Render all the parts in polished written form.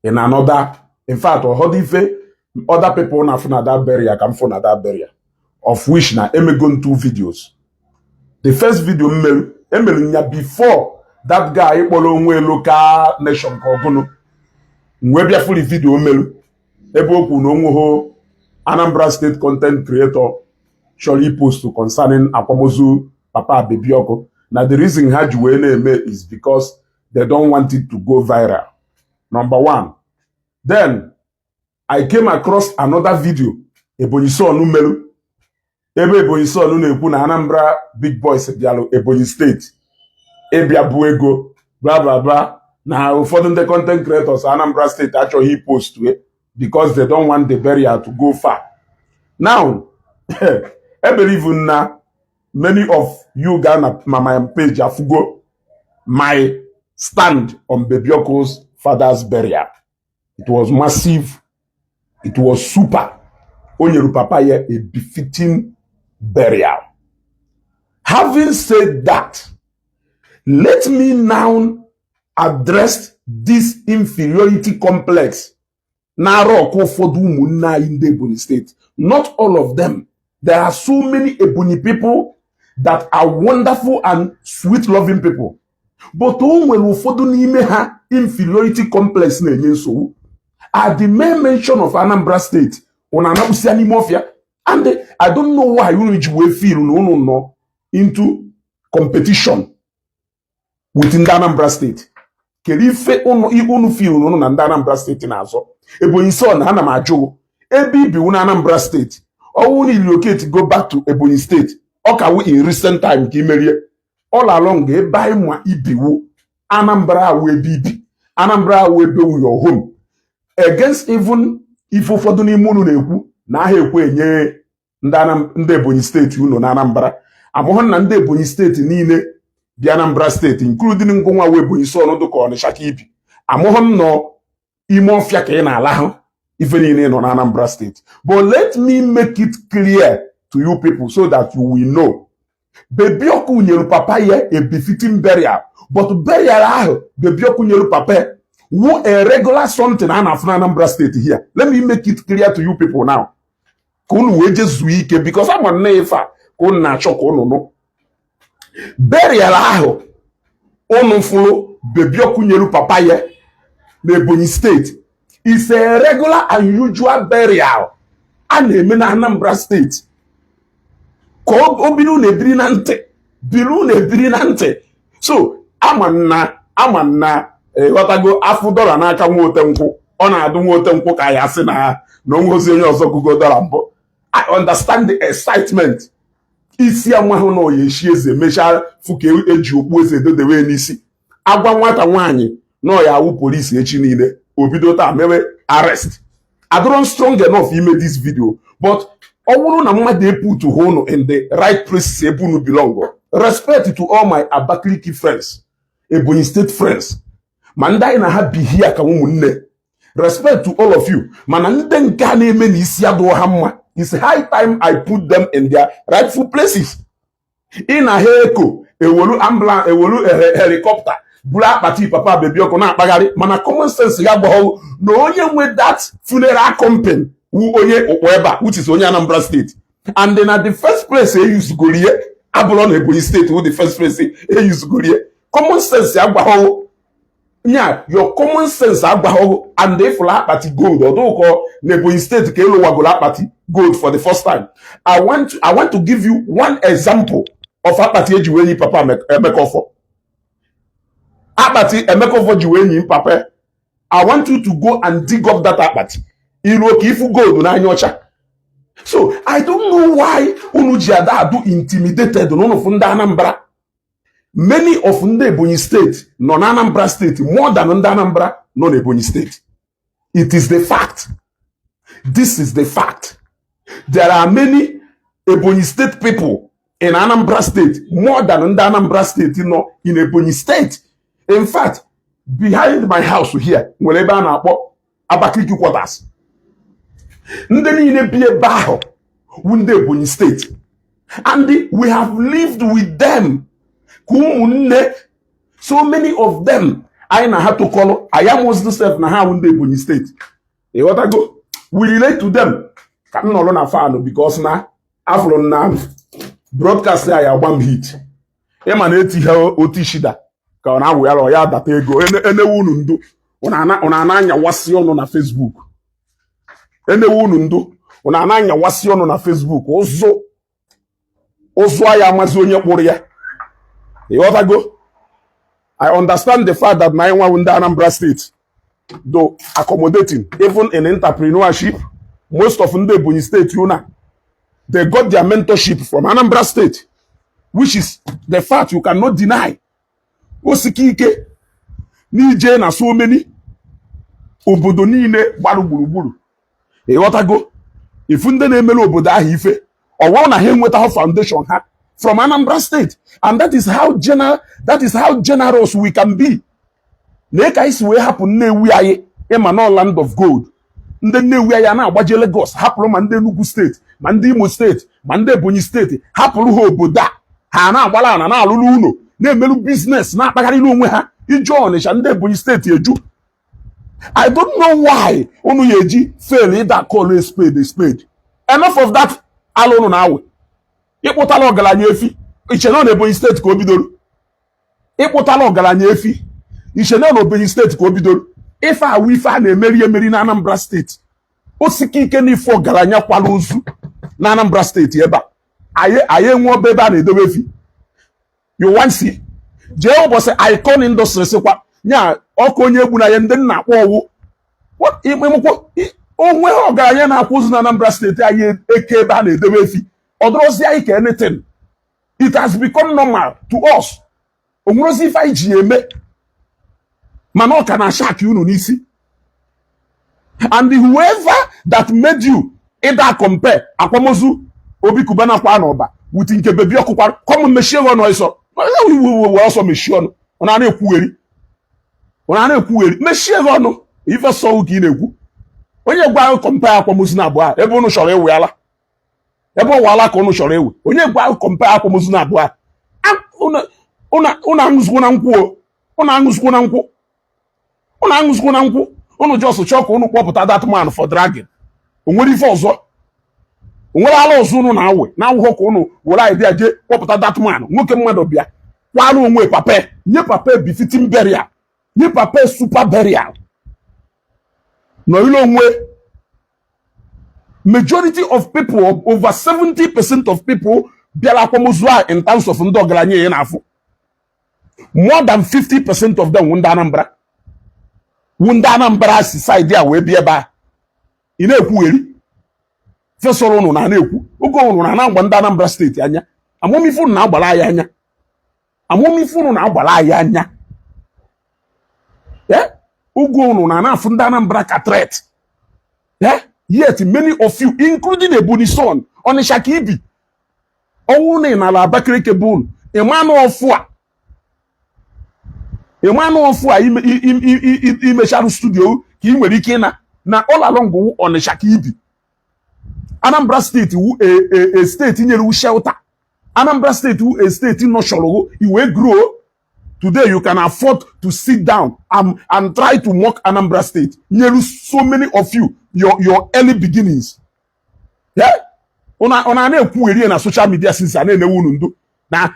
in another, in fact, or other people na funa that burial come for that burial, of which na emegon 2 videos. The first video emelu before that guy ikpolo onwe local nation ka ogono nwe bia fully video emelu ebe okwu no onwe ho Anambra State content creator surely post concerning akwamozu Papa Bebioko. Now the reason ha ji wee na-eme is because they don't want it to go viral. Number 1. Then I came across another video Ebonyi Sonu melu ebe Ebonyi Sonu na-ekwu na Anambra big boys bialo Ebonyi State ebia bu ego blah blah blah. Now ụfọdụ ndị content creators Anambra State actually post because they don't want the burial to go far. Now I believe na many of you Ghana my page afugo my stand on Bebioko's father's burial. It was massive. It was super. Onyeru Papa here a befitting burial. Having said that, let me now address this inferiority complex. Naro Kofodu Munna in the Ebonyi State. Not all of them. There are so many Ebonyi people that are wonderful and sweet loving people. But when Ufodu Nime ha inferiority complex so at the main mention of Anambra State on Anabusiani Mafia, and I don't know why you feel no into competition within the Anambra State. Kelife unu feel no na Anambra State na aso. Ebonyi son ha na majo. Ebi bi una Anambra State. Or we relocate go back to Ebonyi State. Oka we in recent time ki merie. All along e buy mwa ibiwu. Anambra we bibi. Anambra we be your home. Against even if ụfọdụ n'ime unu na-ekwu na aha ekwe enye ndị Ebonyi State unu na Anambra. Amụhụ na ndị Ebonyi State niile bi Anambra State including ngwa we Ebonyi Sonu do ka Ọnịsha ka ibi. Amụhụ no ime ọfịa ka ị na-ala hụ ife niile nọ na Anambra State. But let me make it clear to you people so that you will know. Bebioku nyelu papa ye a befitting burial. But burial ahụ Bebioku nyelu papa who a regular something and Anambra State here. Let me make it clear to you people now. Kunu wages week because I'm on nefa kun na choko no. Burial ahụ onu fulo Bebioku nyelu papa ye na Ebonyi State is a regular and usual burial and eme na Anambra State. Ko obiru na ebiri na nte biru na ebiri na nte. So amanna watago afu dollar n'aka nwote nkwụ ọ na-adụ nwote nkwụ ka ya sị na onwozi onye ọzọ gugo dollar mbụ. I understand the excitement. Isi amahụ na oyeshi eze mecha fuke eji okpu eze dodewe n'isi. Agwa nwata nwaanyị na ya awụ police echi niile obido taa mewe arrest. I don't strong enough to make this video, but ọwụrụ na mmadụ eput honu in the right places ebe unu belong. Respect to all my Abakaliki friends, Ebonyi State friends. Manda ina ha bi here ka ụmụnne. Respect to all of you. Mana ndị nke a na-eme na isi adụ ha mma. It's high time I put them in their rightful places. Ina heko ewolu ambulance ewolu helicopter bula akpati Papa Bebioko na akpagharị mana common sense ya gbahụ na onye nwe that funeral company wu onye okpoeba which is onye Anambra State. And then at the first place they use gorie abụrụ na Ebonyi State who the first place they use gorie. Common sense ya gbahụ yeah, your common sense agbaho and they for akpati gold although ko Ebonyi State ka elo wagolo akpati gold for the first time. I want to give you one example of akpati ejiwenyi Papa Emekofo. Akpati Emekofo jiwenyi Papa. I want you to go and dig up that akpati. Ilo ki ifu gold na anyocha. So I don't know why unu jiada do intimidated no funda Anambra. Many of the Ebonyi State, non-Anambra State, more than Anambra, non-Ebonyi State. It is the fact. This is the fact. There are many Ebonyi State people in Anambra State, more than Anambra State, in Ebonyi State. In fact, behind my house here, wherever I am, Abakaliki quarters. Ndeni ine biye baho, wunde Ebonyi State. And we have lived with them. So many of them anyị na ha tụkọlụ aya most self na ha ndị Ebonyi steeti ịghọtago we relate to them ka m nọrọ na fan because na afụrụ na broadcast ya agba m hit ịma na eti ha otu ishida ka ọ na-awụ ya ya data ego enewe unu ndu ụna ana-anya wasị ọnụ na Facebook enewe unu ndu ụna ana-anya wasị ọnụ na Facebook ụzụ ya amazi onye kpụrụ ya ịghọtago I understand the fact that na nwa ndị Anambra State though accommodating even in entrepreneurship most of ndị Ebonyi State they got their mentorship from Anambra State which is the fact you cannot deny. Osiki ike n'ije na so many obodo niile gbaru gburugburu ịghọtago ifu ndị na-emere obodo ahụ ife ọwụ na ha enweta foundation ha from Anambra State and that is how generous we can be. na ka isi wee hapụ Nnewi anyị ịma na land of gold ndị Nnewi anyị na-agbaje Lagos hapụrụ ma ndị Enugu steeti ma ndị Imo steeti ma ndị Ebonyi steeti hapụrụ ha obodo a ha na-agbara ana na-alụrụ ụlọ na-emerụ biznes na-akpagharịrị onwe ha ije Ọnịcha ndị Ebonyi steeti eju. I don't know why unu ya eji fail ịda call a spade. Enough of that alụnụ na awe ịkpụtala ọgaranya efi iche na Ebonyi steeti ka o bidoro ịkpụtala ọgaranya efi iche na Ebonyi steeti ka o bidoro ife awụ ife a na-emeri na Anambra steeti osike ike n'ife ọgaranya kwala ozu na Anambra steeti ebe a anyị enwe ọba ebe a na-edobe efi you want see jee ụbọchị Icon Industries kwa nya ọkụ onye egbu na ya ndị nna akpọ ọwụ onwe ọgaranya na-akwụ ozu na Anambra steeti anyị eke ebe a na-edobe efi ọdụrọzi anyị ka anything it has become normal to us onwerozi ife anyị ji eme mana ọ ka na shak unu n'isi and whoever that made you ịda compare akwamozu Obi Kubana kwa n'ọba with nke bebi ọkụkwa kọmụ mechie ọnụ ọsọ ọsọ mechie ọnụ ọ na-ekwugheri mechie ọnụ ife sọwụ ka ị na-ekwu onye gwa ahụ compare akwamozu na abụọ ebe unu chọrọ ewe ala ebe ọwala ka unu chọrọ ewe onye gwa ahụ compare akwamozu na abụọ unu aṅụzikwu na nkwụ unu aṅụzikwu na nkwụ unu just chọọ ka unu kpọpụta that man for dragging onwere ife ọzọ onwere ala ọzọ unu na-awe na-awụghọ ka unu were idea je kpọpụta that man nwoke mmadụ bịa kwara onwe pape nye pape befitting burial nye pape super burial no ile onwe majority of people over 70% of people bịara akwamozu a in terms of ndị ọgaranya ya na-afụ more than 50% of them ndị Anambra si side a wee bịa ebe a ị na-ekwugheri fesọrọ unu na-ekwu oge unu na-agba ndị Anambra steeti anya amụmife unu na-agbara anyị anya oge unu na-afụ ndị Anambra ka threat yet many of you including Ebonyi son Ọnịsha ka ibi ọnwụ na n'ala Abakaliki bụ unu ịmanụ ọfụ a imecharụ studio ka ị nwere ike na all along Ọnịsha ka ibi. Anambra State wu a state nyere shelter. Anambra State wu a state nọchọrọ iwe grow. Today you can afford to sit down and try to mock Anambra State. Nyere so many of you your early beginnings. Yeah? Ona na-ekwugheri na social media since a na-enewe unu ndo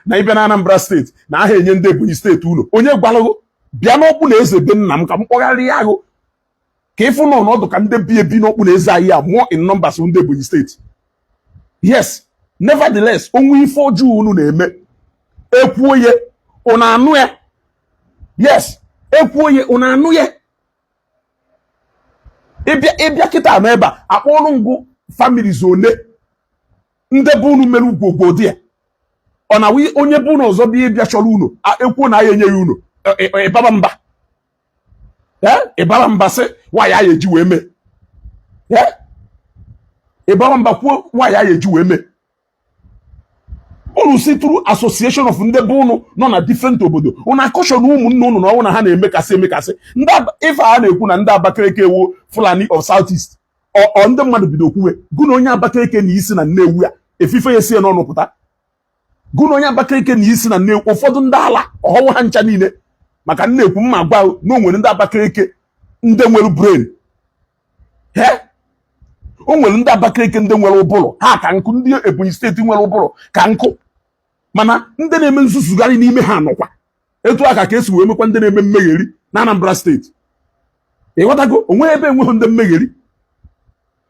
na ibe na Anambra State na aha enye ndị Ebonyi State ụlọ onye gwalago bịa n'okpu na eze be nna m ka m kpọgharị ya ahụ ka ịfụ nọ n'ọdụ ka ndị bi n'okpu na eze anyị a more in numbers ndị Ebonyi State. Yes, nevertheless onwe ife ọjọọ unu na-eme ekwuo ye unu anụ ya. Yes, ekwuo ye unu anụ ya. Ịbịa kịta na ebe a akpọrọ ngụ families ole ndị bụ unu mere ugwogwo dị ya ọ na onye bụ unu ọzọ bụ ịbịa chọrọ unu ekwuo na ya enye ya unu ịbara mba sị nwaanyị ya eji wee mee ịbara mba kwuo nwaanyị ya eji wee mee unu si through association of ndị bụ unu nọ na different obodo unu akọshọn ụmụnne unu na ọnwụ na ha na-emekasị ndị ife a na-ekwu na ndị Abakaliki ewu Fulani of Southeast ọ ndị mmadụ bido kwuwe gụ na onye Abakaliki na isi na Nnewi a efife ya si ya n'ọnụ pụta gụ na onye Abakaliki na isi na Nnewi ụfọdụ ndị ala ọhọwụ ha ncha niile maka na-ekwu mma gwa na o nwere ndị Abakaliki ndị nwere brain o nwere ndị Abakaliki ndị nwere ụbụrụ ha ka nkụ, ndị Ebonyi steeti nwere ụbụrụ ka nkụ, mana ndị na-eme nzuzugharị n'ime ha nọkwa etu aka ka esi wee mekwa ndị na-eme mmegheri na Anambra steeti. ịghọtago onwe ebe enweghị ndị mmegheri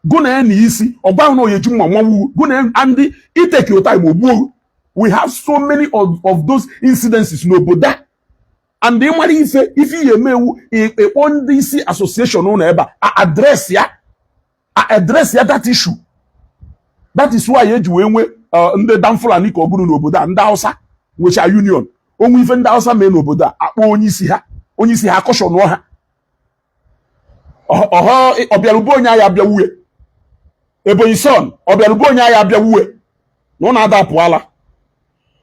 gụ na ya na isi ọgwa ahụ na oyeju mma nwanwu gụ na ndị iteke ụtime ogbuo. We have so many of those incidences n'obodo a, and ịmara ife ihe emewu ịkpọ ndị isi association ụlọ ebe a address ya that issue. That is why eji wee nwee ndị Danfulani ka ọ bụrụ n'obodo a, ndị Hausa nwecha union. Onwe ife ndị Hausa mee n'obodo a akpọ onye isi ha akọshọnụọ ha ọbịarụbe onye agha abịa wuye Ebonyi son ọbịarụbe onye agha abịa wuye na ụnụ adapụala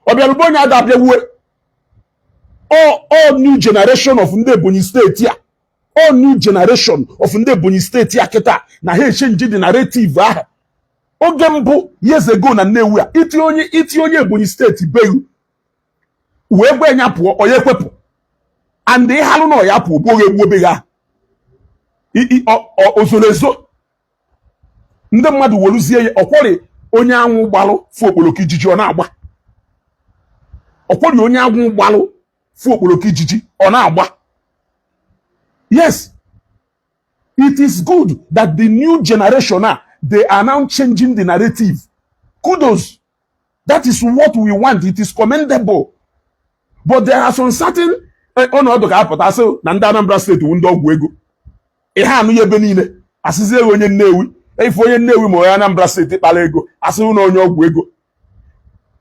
ọbịarụbe onye ada abịa wuye all new generation of ndị Ebonyi steeti a all new generation of ndị Ebonyi steeti a kịta na ha echenji the narrative ahụ. Oge mbụ years ago na Nnewi a iti onye Ebonyi steeti begu wee gbe nya pụọ onye kwepụ and ịhalụ na ọya pụọ gbuo egbuobeghị ahụ ozolezo ndị mmadụ weluzie ya ọkwọrị onye anwụ gbalụ fụ okpoloko ijiji ọ na-agba ọkwọrị onye anwụ gbalụ fụ okpoloko ijiji ọ na-agba. Yes, it is good that the new generation they are now changing the narrative. Kudos. That is what we want. It is commendable. But there are some certain ọnọdụ ka apụta asị na ndị Anambra steeti wu ndị ọgwụ ego ihe anụ ya ebe niile asịzi onye Nnewi ife onye Nnewi ma onye Anambra steeti kpara ego asị na onye ọgwụ ego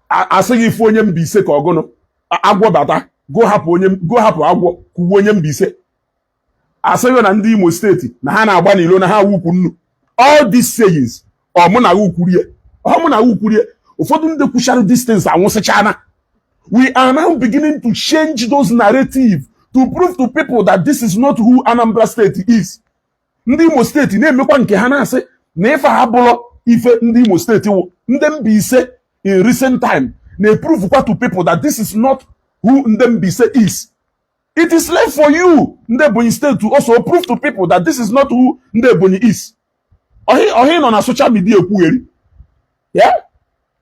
asịghị ife onye Mbaise ka ọgụnụ agwọ bata go hapụ agwọ kwuwe onye Mbaise asịghị na ndị Imo steeti na ha na-agba n'ilo na ha wukwu nnu. All these sayings ọmụ na ukwurie ụfọdụ ndị kwuchara distance anwụsịchana. We are now beginning to change those narratives to prove to people that this is not who Anambra State is. Ndị Imo State na-emekwa nke ha na-asị na ife ha bụrụ ife ndị Imo State wụ. Ndị Mbaise in recent time na-prove kwa to people that this is not who ndị Mbaise is. It is left for you, ndị Ebonyi State, to also prove to people that this is not who ndị Ebonyi is. Ohi nọ na social media ekwugheri. Yeah?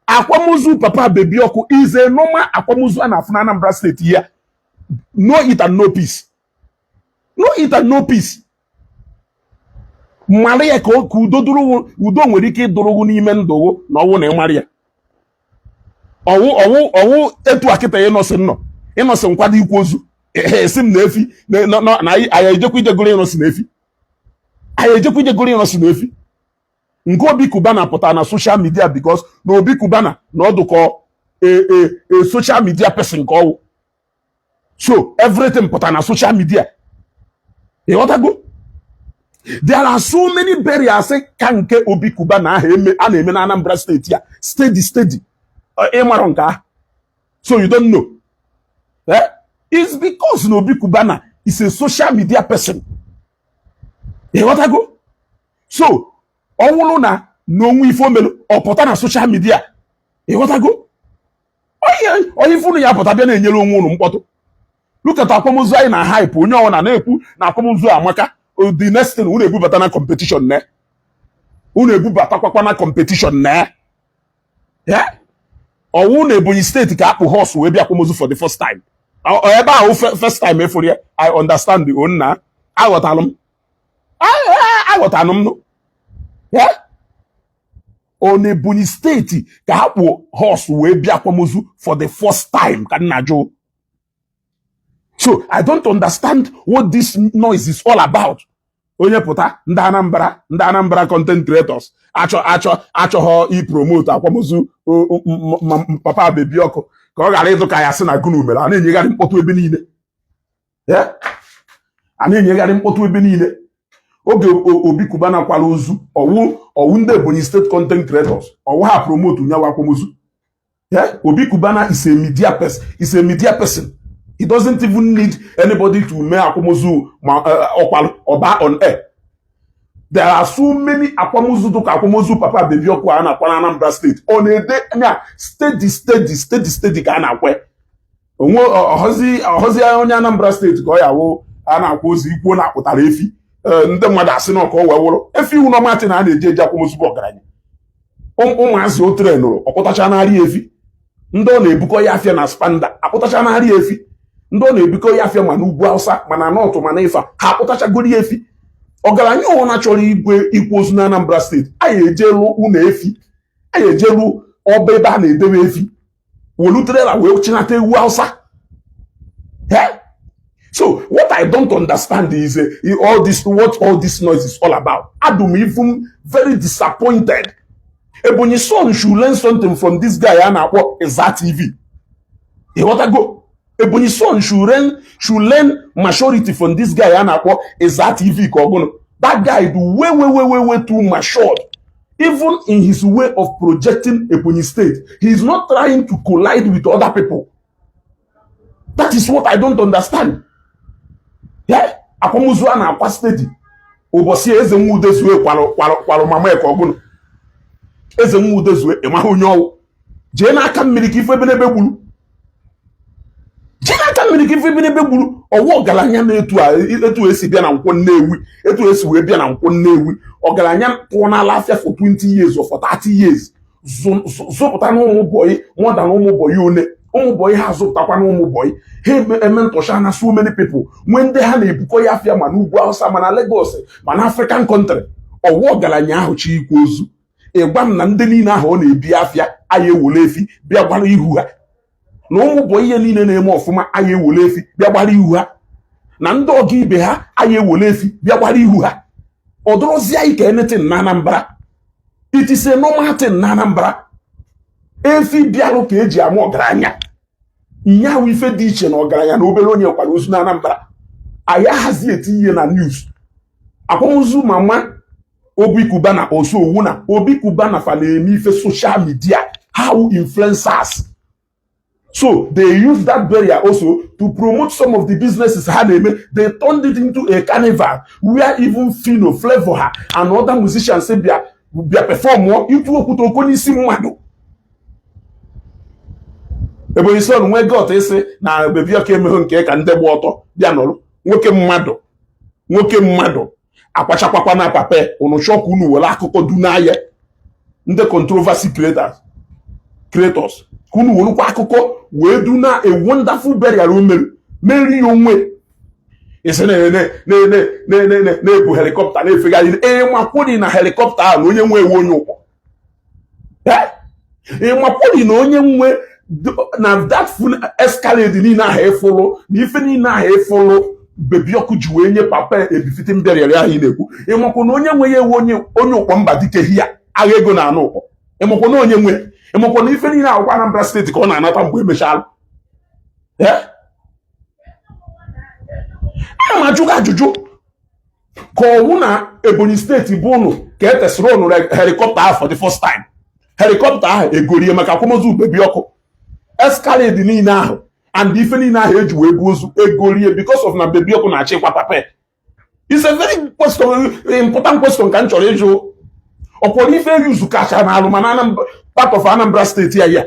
Akwamozu Papa Bebioko is a normal akwamozu na Anambra State here. No it and no peace. No it and no peace. Maria ko udo nwere ike idorogu n'ime ndogo na owu na Maria. Owu etu akita inosi nkwado ikwu ozu. Sim na efi na aya ejekwu ijegoro inosi na efi. Aya ejekwu ijegoro inosi na efi. Nke Obi Kubana pụtara na social media because na Obi Kubana na ọdụkọ a social media person ka ọwụ. So everything pụtara na social media. Ịghọtago? There are so many barriers ka nke Obi Kubana ahụ a na-eme na Anambra State ya steady. Ịmara nke ahụ. So you don't know. It's because na Obi Kubana is a social media person. Ịghọtago? So ọnwụrụ na n'onwe ife omelu ọpụta na social media. Ịghọtago? Onye ifunu ya pụta bịa na-enyere onwe unu mkpọtụ. Look at akwamozu anyị na hype onye ọwụna na-ekwu na akwamozu amaka. The next thing unu ebubata na competition na. Unu ebubatakwa na competition na. Ọwụ na Ebonyi State ka akpụ horse wee bịa akwamozu for the first time. Ebe ahụ first time efuru ya, I understand the own na. Aghọtalụ m no. On Ebonyi State ka ha kpụ horse wee bịa akwamozu for the first time ka nna jụ. So I don't understand what this noise is all about. Onye pụta ndị Anambra content creators achọghọ i-promote akwamozu Papa Bebioko ka ọ ghara ịdụ ka ya sị na gụnụ mere a na-enyegharị mkpọtụ ebe niile. Oge Obi Kubana kwala ozu ọwụ ndị Ebonyi State content creators ọwụ ha promote nyawa akwamozu. Obi Kubana is a media person. He doesn't even need anybody to make akwamozu oba on air. There are so many akwamozu to akwamozu Papa Bebioko ana kwa Anambra State on a day steady ka na kwe. onwe ọhọzi onye Anambra steeti ka ọ ya wụ a na-akwa ozi ikwu na-akpụtara efi ndị mmadụ asị na ọka ọ wee wụrụ efi iwu n'ọmatị na a na-eji eji akwamozu bụ ọgaranya ụmụazị o trenụrụ ọkpụtacha narị efi ndị ọ na-ebukọ ya afịa na spanda akpụtacha narị efi ndị ọ na-ebukọ ya afịa ma na ugwu Awụsa ma na nọọtụ ma na ifa ha akpụtachagoro efi ọgaranya ọna chọrọ igwe ikwu ozu na Anambra steeti anyị ejelu ụlọ efi anyị ejelu ọba ebe a na-edewe efi woluterela wee chinata ewu Awụsa. So what I don't understand is what all this noise is all about. I'm even very disappointed. Ebonyi son should learn something from this guy and Eza TV. You want to go? Ebonyi son should learn maturity from this guy and Eza TV. That guy do way too matured. Even in his way of projecting Ebonyi State, he is not trying to collide with other people. That is what I don't understand. Yeah, akwamuzua na akwa steady. Obosi eze nwudezue kwalo mama ekogunu. Eze nwudezue emahu onyo. Je na aka mmiri ka ife benebe gburu. Je na aka mmiri ka ife benebe gburu. Owo ogaranya na etu esi bịa na Nkwọ Nnewi, etu esi wee bịa na Nkwọ Nnewi. Ogaranya pụọ na alafia for 20 years or for 30 years. Zopụta na ụmụ boy, more than ụmụ boy one. Ụmụ boy ha zụpụtakwa na ụmụ boy. He mentosha na so many people. When they have ebukọ ya afia ma n'ugwu Awụsa ma na Lagos ma na African country. Ọwụ ọgaranya ahụ chi ikwu ozu. Ịgwa m na ndị niile ahụ ọ na-ebi afia anyị ewole efi bịa gbara ihu ha. Na ụmụ boy ihe niile na-eme ọfụma anyị ewole efi bịa gbara ihu ha. Na ndị ọga ibe ha anyị ewole efi bịa gbara ihu ha. Ọ dọrọzie anyị ka anything na Anambra. It is a normal thing na Anambra. Efi bịalụ ka eji ama ọgaranya. Nyawu ife dị iche na ọgaranya na obere onye kwara ozu na Anambra. Aya hazi eti ihe na news. Akwamozu mama Obi Kubana oso owu na Obi Kubana fa na-eme ife social media. How influencers. So they use that barrier also to promote some of the businesses ha na-eme. They turned it into a carnival where even Fino, Flavor and other musicians say bịa perform itu okwute okwu n'isi mmadụ. Ebonyi son nwe got ese na bebi oke emehụ nke ka ndị gba ọtọ bịa nọrọ nwoke mmadụ akwachakwakwa na pape unu chọkụ unu were akụkọ du n'ahịa ndị controversy creators kunu werukwa akụkọ wee du na a wonderful burial o meri ya onwe isi na-ebu helikọpta na-efegharị makwụri na helikọpta ahụ na onye nwe ewe onye ụkwụ makwụri na onye nwe na that full escalade niile ahụ efụlụ na ife niile ahụ efụlụ bebi ọkụ ji wee nye papa ebifite mbịarịarị ahụ ị na-ekwu ịmakwa na onye nwe ya ewe onye ụkpọ mba dike ya agha ego na anụ ụkpọ ịmakwa na onye nwe ịmakwa na ife niile ahụkwa Anambra steeti ka ọ na-anata mgbe emechala. Ana m ajụ gị ajụjụ ka ọwụ na Ebonyi steeti bụ ụnụ ka etesịrị ụnụ helikọpta ahụ for the first time. Helikọpta ahụ egorie maka akwamozu bebi ọkụ escalade niile ahụ and ife niile ahụ eji wee bu ozu egorie because of na bebi ọkụ na-achịkwa pape. It's a very important question ka m chọrọ ịjụ. Ọkwọrọ ife yuzu kacha na alụma part of Anambra steeti ya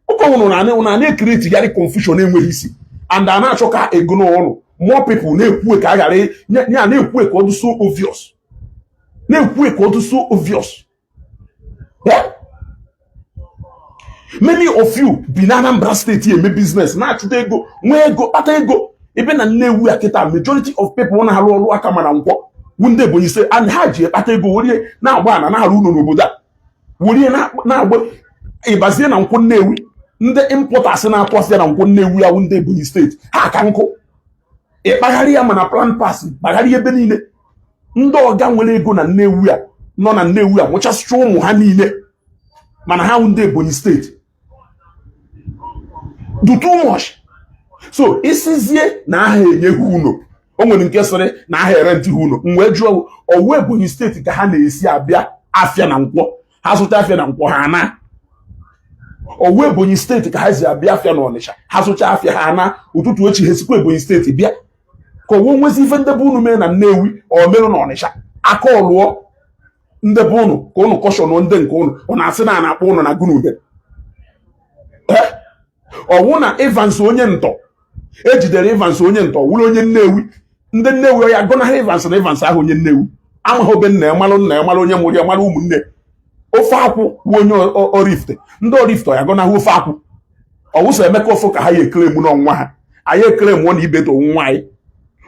ụkọ ụnụ na-ekreti gari confusion enweghị isi and a na-achọ ka ego n'ọnụ more people na-ekwu ka a ghara ya na-ekwu ka ọ dị so obvious na-ekwu ka ọ dị so obvious. Many of you bi na Anambra steeti eme business na-achụta ego nwee ego kpata ego ebe na Nnewi a kịta majority of people na-alụ ọrụ aka mana Nkwọ ndị Ebonyi se and ha ji ekpata ego werie na-agba ana na-arụ ụlọ n'obodo a werie na-agba ịbazie na Nkwọ Nnewi ndị importers na-atụ afịa na Nkwọ Nnewi ahụ ndị Ebonyi steeti ha ka nkụ ịkpagharị ya mana plan pass kpagharị ebe niile ndị ọga nwere ego na Nnewi a nọ na Nnewi a nwụchasịcha ụmụ ha niile mana ha ndị Ebonyi steeti do too much. So isizie na aha enyeghị ụlọ o nwere nke sịrị na aha erenti ụlọ mgbe jụọ ọwụ Ebonyi steeti ka ha na-esi abịa afịa na Nkwọ ha zụta afịa na Nkwọ ha na ọwụ Ebonyi steeti ka ha si abịa afịa na Ọnịcha ha zụcha afịa ha na ụtụtụ echi ha esikwa Ebonyi steeti bịa ka ọwụ nwezi ife ndebe unu mee na Nnewi ọ merụ na Ọnịcha aka ọlụọ ndebe unu ka unu kọshọn ndị nke unu ọ na-asị na a na-akpọ unu na Gunube ọwụ na Evans onye ntọ ejidere Evans onye ntọ wụrụ onye Nnewi, ndị Nnewi ya gọnahụ Evans na Evans ahụ onye Nnewi amaghị obe nna ya malụ onye mụrụ ya malụ ụmụnne. Ofe akwụ bụ onye Oraifite, ndị Oraifite ya gọnahụ ofe akwụ. Ọwụsọ Emeka Ọfọ ka ha ya ekele mụ n'ọnwa ha, anyị ekele mụọ na ibeto nwa anyị.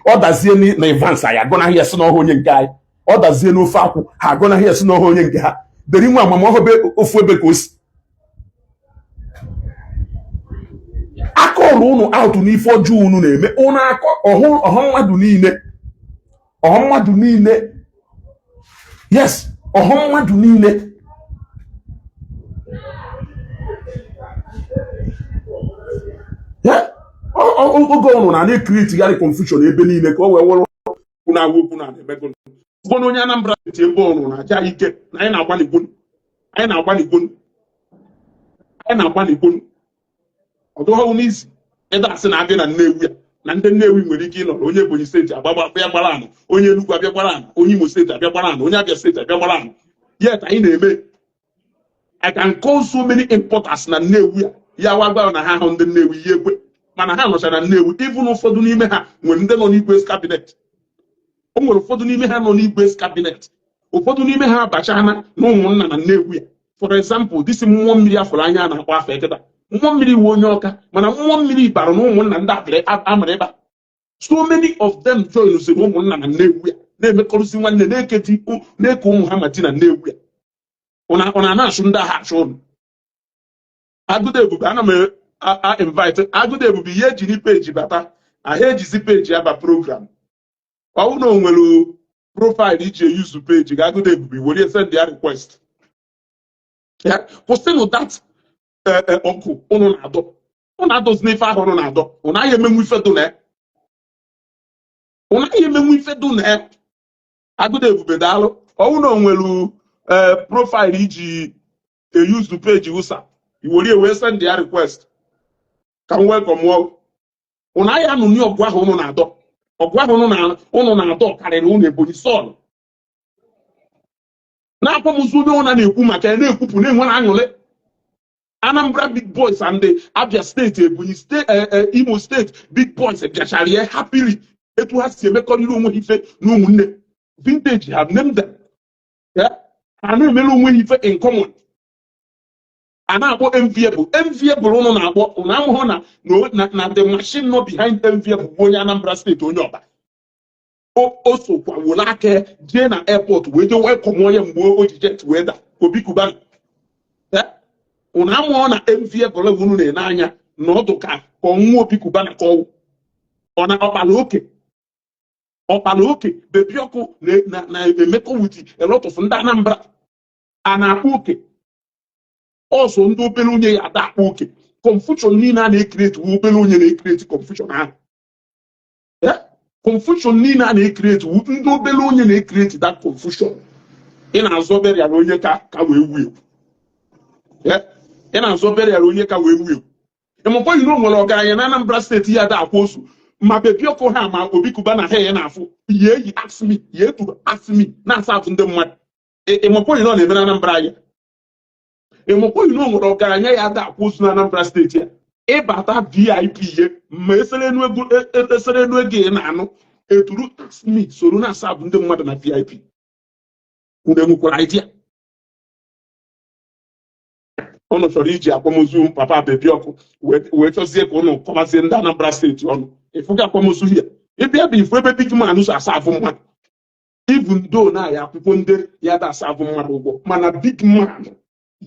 Ọ dazie na Evans anyị agọnahụ ya si n'ọhụ onye nke anyị. Ọ dazie n'ofe akwụ ha agọnahụ ya si n'ọhụ onye nke ha. Deri nwa amamọhụ ofu ebe ka o si. Akọlụ ụnụ aụtụ n'ife ọjọọ unu na-eme ụnụ akọ ọhụ mmadụ niile yes, ọhụ mmadụ niile. Oge ọnụ na-ekiritigharị confusion ebe niile ka o wee wụrụ na agwa okwu na-emego ụfọdụ onye Anambra steeti ebe ọnụ na-aja ike na anyị na-agbalịgbonu ọdụghọwụ n'isi ịda asị na-abịa na Nnewi ya na ndị Nnewi nwere ike ịnọrọ onye Ebonyi steeti abịa gbara anụ, onye Enugu abịa gbara anụ, onye Imo steeti abịa gbara anụ, onye Abia steeti abịa gbara anụ. Yet anyị na-eme I can call so many importers na Nnewi ya wagba na ha ahụ ndị Nnewi ihe ekwe, mana ha nọchara na Nnewi. Even ụfọdụ n'ime ha nwere ndị nọ n'Igwe's cabinet. O nwere ụfọdụ n'ime ha nọ n'Igwe's cabinet, ụfọdụ n'ime ha abachana na ụmụnna na Nnewi ya. For example, disi mmụọ mmiri afọrọ anya na-akpọ afọ eketa, mmụọ mmiri wu onye Ọka, mana mmụọ mmiri bara na ụmụnna ndị apịrị amara ebe a. So many of them join usoro ụmụnna na Nnewi ya na-emekọrịsị nwanne, na-eke ụmụ ha ma di na Nnewi ya. Ọ na-achụ ndị agha achụ ụnụ. Agụdo Ebube, ana m invite Agụdo Ebube ihe eji peji bata, ahụ ejizi peji ya ba program. Ọ bụrụ na o nwere profaịlụ iji eyuzu peji ga Agụdo Ebube were send ya request. Kwụsịnụ that ọkụ ụnụ na-adọ. Ụnụ adọzi n'ife ahụ ụnụ na-adọ. Ụnụ ahịa emenwu ife dụ na ya. Agụdo Ebube daalụ. Ọ bụrụ na o nwere profaịlụ iji eyuzu peji ụsa iwere wee send ya request ka m welcome ọ. Ụnụ ahịa nụ ní ọgụ ahụ ụnụ na-adọ. Ọgụ ahụ ụnụ na-adọ karịrị ụnụ Ebonyi Sọl. Na-akwamozu onye ụna na-ekwu maka ya na-ekwupụ na-enwere aṅụrị. Anambra big boys and the Abia steeti, Ebonyi steeti, Imo steeti big boys bịachara ya happily etu ha si emekọrịrị onwe ife na ụmụnne. Vintage have named them. Ha na-emere onwe ife in common. A na-akpọ enviable ụnụ na-akpọ ụnụ amụhụ na the machine nọ behind enviable bụ onye Anambra steeti onye Ọba. O sokwa wụrụ aka jee na airport wee jee welcome onye mgbe o ji jet wee da Obi Kubana. Ụnụ amụọ na enviable unu na-ene anya na ọdụ ka ọnwụ Obi Kubana ka ọwụ ọ na ọkpala oke bebi ọkụ na-emekọ with a lot of ndị Anambra a na-akpọ oke. Ọsọ ndị obere onye ya ada akpọ oke. Confusion niile a na-ekreti obere onye na-ekreti confusion ahụ. Confusion niile a na-ekreti ndị obere onye na-ekreti that confusion. Ị na-azọ bere ya na onye ka wee wu ewu. Ị na-azọ bere ya na onye ka wee wu ewu. Ịmụkwa yi na o nwere ọgaranya na Anambra steeti ya da akwa osu ma bebi ọkụ ha ma Obi Kubana ha ya na-afụ ihe eyi asimi ya eturu asimi na-asa afụ ndị mmadụ. Ịmụkwa yi na ọ na-eme na Anambra anya. Ịmụkwa yi na o nwere ọgaranya ya da akwa osu na Anambra steeti ya ịbata VIP ihe ma esere enu ego ị na-anụ eturu asimi soro na-asa afụ ndị mmadụ na VIP. Unu enwekwara idea. Ụnụ chọrọ iji akwamozu papa bebi ọkụ wee chọzie ka ụnụ kọbazie ndị Anambra steeti ọnụ. Ịfụga akwamozu ya ịbịa bụ ifu ebe big man so asa afụ mmadụ. Even though na ya akwụkwọ ndị ya da asa afụ mmadụ ụgwọ mana big man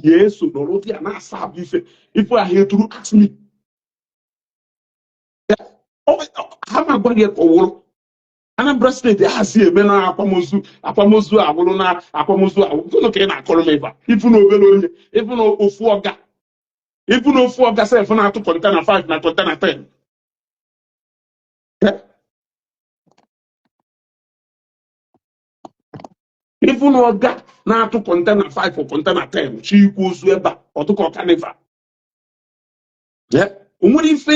ya eso nọrọ dị ya na-asa afụ ife ahụ eturu asmi. Ha ma gwa gị ka ọ wụrụ Anambra steeti ahazi eme na akwamozu agwụrụ na akwamozu agwụrụ ka ị na-akọrọ m ebe a. Ifu na obere onye ifu na ofu ọga sef na-atụ kọntena 5 na kọntena 10. Ifu na ọga na-atụ kọntena 5 or kọntena 10 chi ikwu ozu ebe a ọtụkọ kaniva. O nwere ife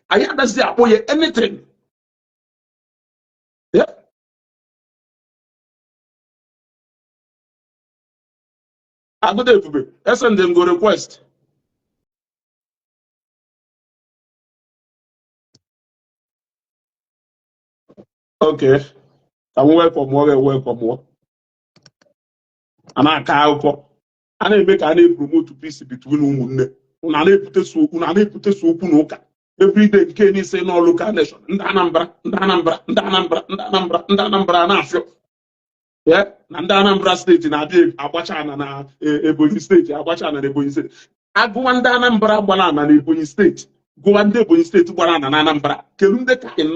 anyị adazi akpọ ya anything. Agụdo Ebube send them go request. Okay. I'm welcome. And I can't. And make an promote peace between ụmụnne. Una na-ebute so okwu n'ụka. Every day nke ni say no local nation. Ndị Anambra na-afịọ. Yeah, na ndị Anambra steeti na-abịa agbacha ana na Ebonyi steeti, agbacha ana na Ebonyi steeti. Agụwa ndị Anambra gbara ana na Ebonyi steeti. Gụwa ndị Ebonyi steeti gbara ana na Anambra. Kedu ndị ka in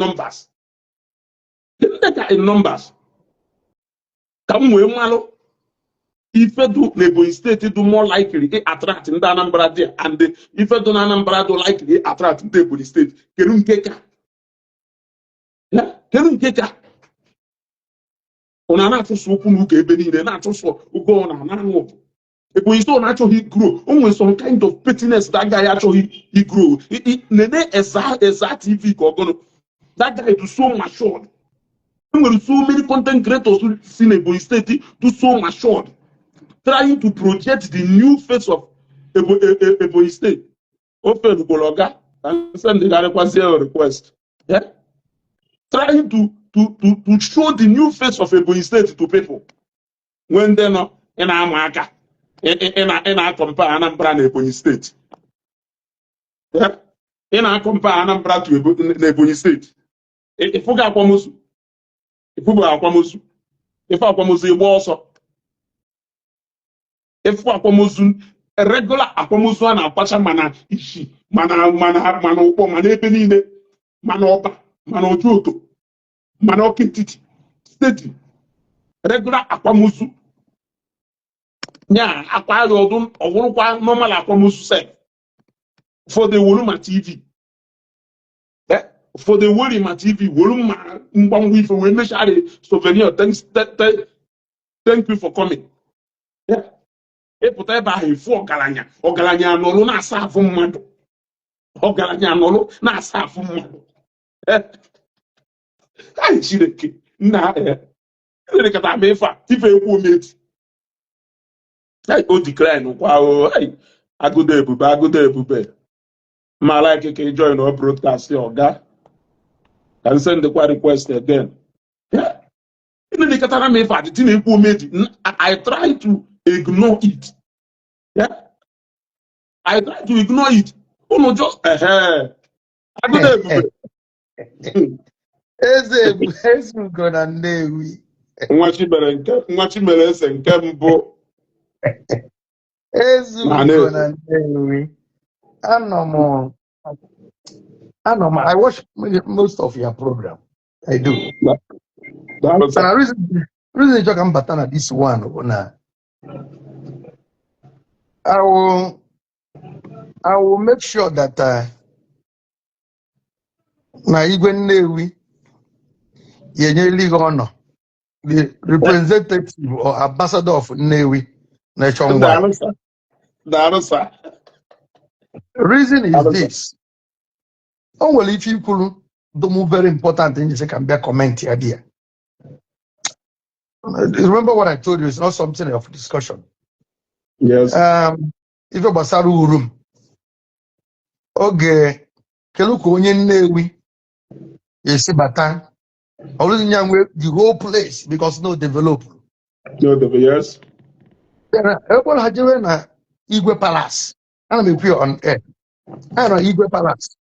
numbers? Ka m wee malụ ife do n'Ebonyi steeti do more likely to attract ndị Anambra there, and ife do na Anambra do likely to attract ndị Ebonyi steeti. Kedu nke ka? Una na-achụsụ okwu n'ụka ebe niile, na-achụsụ ụgwọ na aṅụ. Ebonyi steeti na-achọghị grow. O nwere some kind of pettiness that guy achọghị grow. Nene Eza TV ka ọgọnụ. That guy do so matured. There were so many content creators who seen Ebonyi State do so matured, trying to project the new face of Ebonyi State. Open Bologa and send the request. Yeah? Trying to show the new face of Ebonyi State to people. When they're not in Amaka, in a compare Anambra and Ebonyi State. Yeah? In a compare Anambra to Ebonyi State. If we got almost ife akwamozu ịgba ọsọ, ife akwamozu regular akwamozu a na-akpacha mana isi mana ụkpọ mana ebe niile mana ọba mana ojuoto mana ọkịtịtị steeti regular akwamozu nya akwa ya ọdụ ọwụrụkwa normal akwamozu sef for the Woluma TV. For the Woluma TV, Woluma Mbangwi for we make a souvenir. Thank you for coming. Yeah. E put eba he for Galanya. O Galanya no na sa fu mmadu. O Galanya no na sa fu mmadu. Ai chireke. Na ele ka ta me fa. Ife ekwu meti. Ai o decline kwa o. Ai agudo ebube. Ma like ke join our broadcast oga. And send the request again. Yeah. I try to ignore it. Yeah. I try to ignore it. Oh no, just I watch most of your program. I do. And the reason you talk about this one, I will make sure that na Igwe Nnewi honor the representative or ambassador of Nnewi nationwide. The reason is this. Oh, well, if you could do more very important things, you can be a comment here. Remember what I told you, it's not something of discussion. Yes. If you basaru room, okay, keluko onye Nnewi, yesi bata, the whole place because no develop. Yes. Everyone had na Igwe Palace. I'm a pure on air. I know Igwe Palace.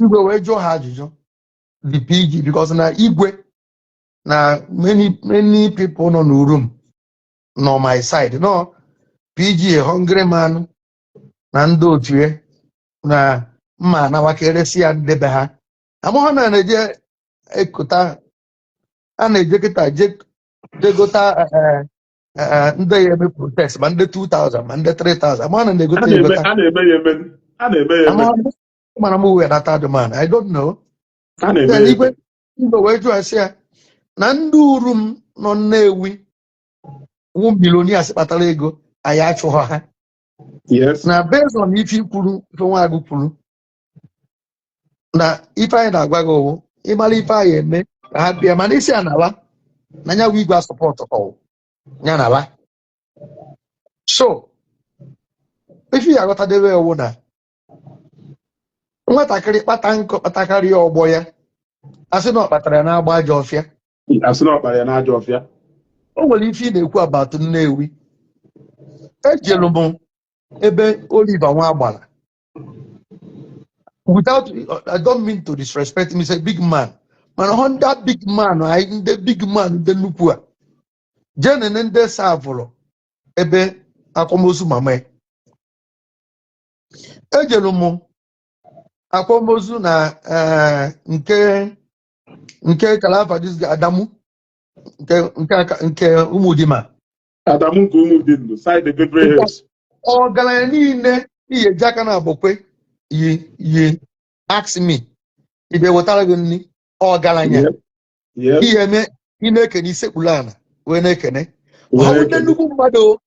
Igwe wejo hajujo the PG because na Igwe na many people no room no my side no PG a hungry man na ndo tue na mma na wakeresi ya ndebe ha amo na na-eje ekota ana ejeketa jegota ndị ya eme protest ma ndị 2000 ma ndị 3000 amo na na-egota a na-eme yemen man I don't know then Igwe wejo asia na ndị urum nọ Nnewi wụ billionaires kpatara ego anyị achụghọ ha. Yes. Na based on ife ikwuru ife nwaagụ kwuru na ife anyị na-agwa gị owu ịmara ife anyị eme ka ha bịa mana isi anala na nya Igwe asọpọtụ ọwụ nya nala. So ife ya aghọtadebe owu na nwatakịrị kpata nkụ kpatakarị ọgbọ ya asị na ọ kpatara ya na-agba ajọ ọfịa. asị na ọ kpara ya n'ajọ ọfịa. O nwere ife ị na-ekwu about Nnewi. Ejelu m ebe Oliver Nwagbara. Without, I don't mean to disrespect him, he's a big man. Mana hụ ndị big man, ndị big man ndị nnukwu a. Jene ndị savụrụ ebe akwamozu mama ya. Ejelu m akwamozu na nke Kalafadis Adamu nke Umudima. Adamu nke Umudima, side the good hills. Ọgaranya niile ihe jaka na abokwe yi ask me ibe wetara gị nri ọgaranya ihe me ị na-ekene isekpulu ana wee na-ekene ọwụ ndị nnukwu mmadụ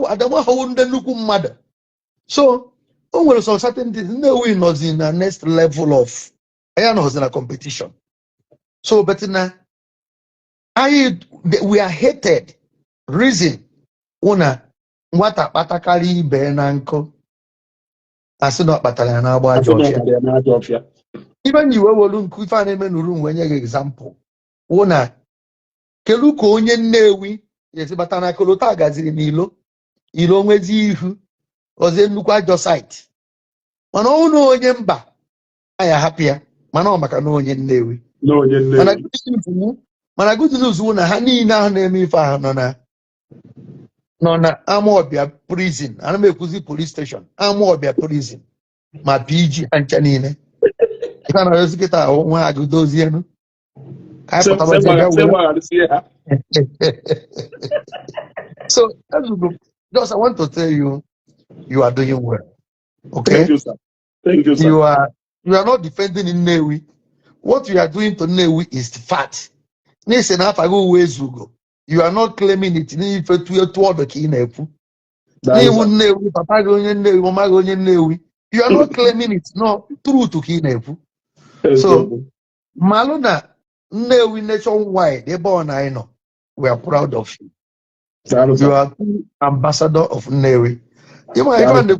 Adamu ahụwụ ndị nnukwu mmadụ. So o nwere some certain things Nnewi nọzi na next level of anya nọzi na competition. So but na we are hated reason una nwata kpatakari ibe na nkụ asị na ọ kpatara ya na-agba ajọ ọfịa. Ibe nyi wee welu nkụ ife a na-eme n'uru nwe nye gị example wụ na kelu ka onye Nnewi esi bata na kolota gaziri n'ilo nwezi ihu ọzọ nnukwu ajọ site mana ọ na onye mba aya hapụ ya mana ọ maka na onye Nnewi. Mana good news wụ na ha niile ahụ na-eme ife ahụ nọ na Amawbia prison. Ana m ekwuzi police station Amawbia prison ma PG ha ncha niile ife na ozi kịta ahụ nwa agụdozie enu so just I want to tell you, you are doing well. Okay? Thank you, sir. Thank you, sir. You are not defending Nnewi. What you are doing to Nnewi is the fact. You are not claiming it. You are not claiming it. No, true to Kinefu. So, Maluna, Nnewi nationwide, I know. We are proud of you. You are ambassador of Nnewi. You might even the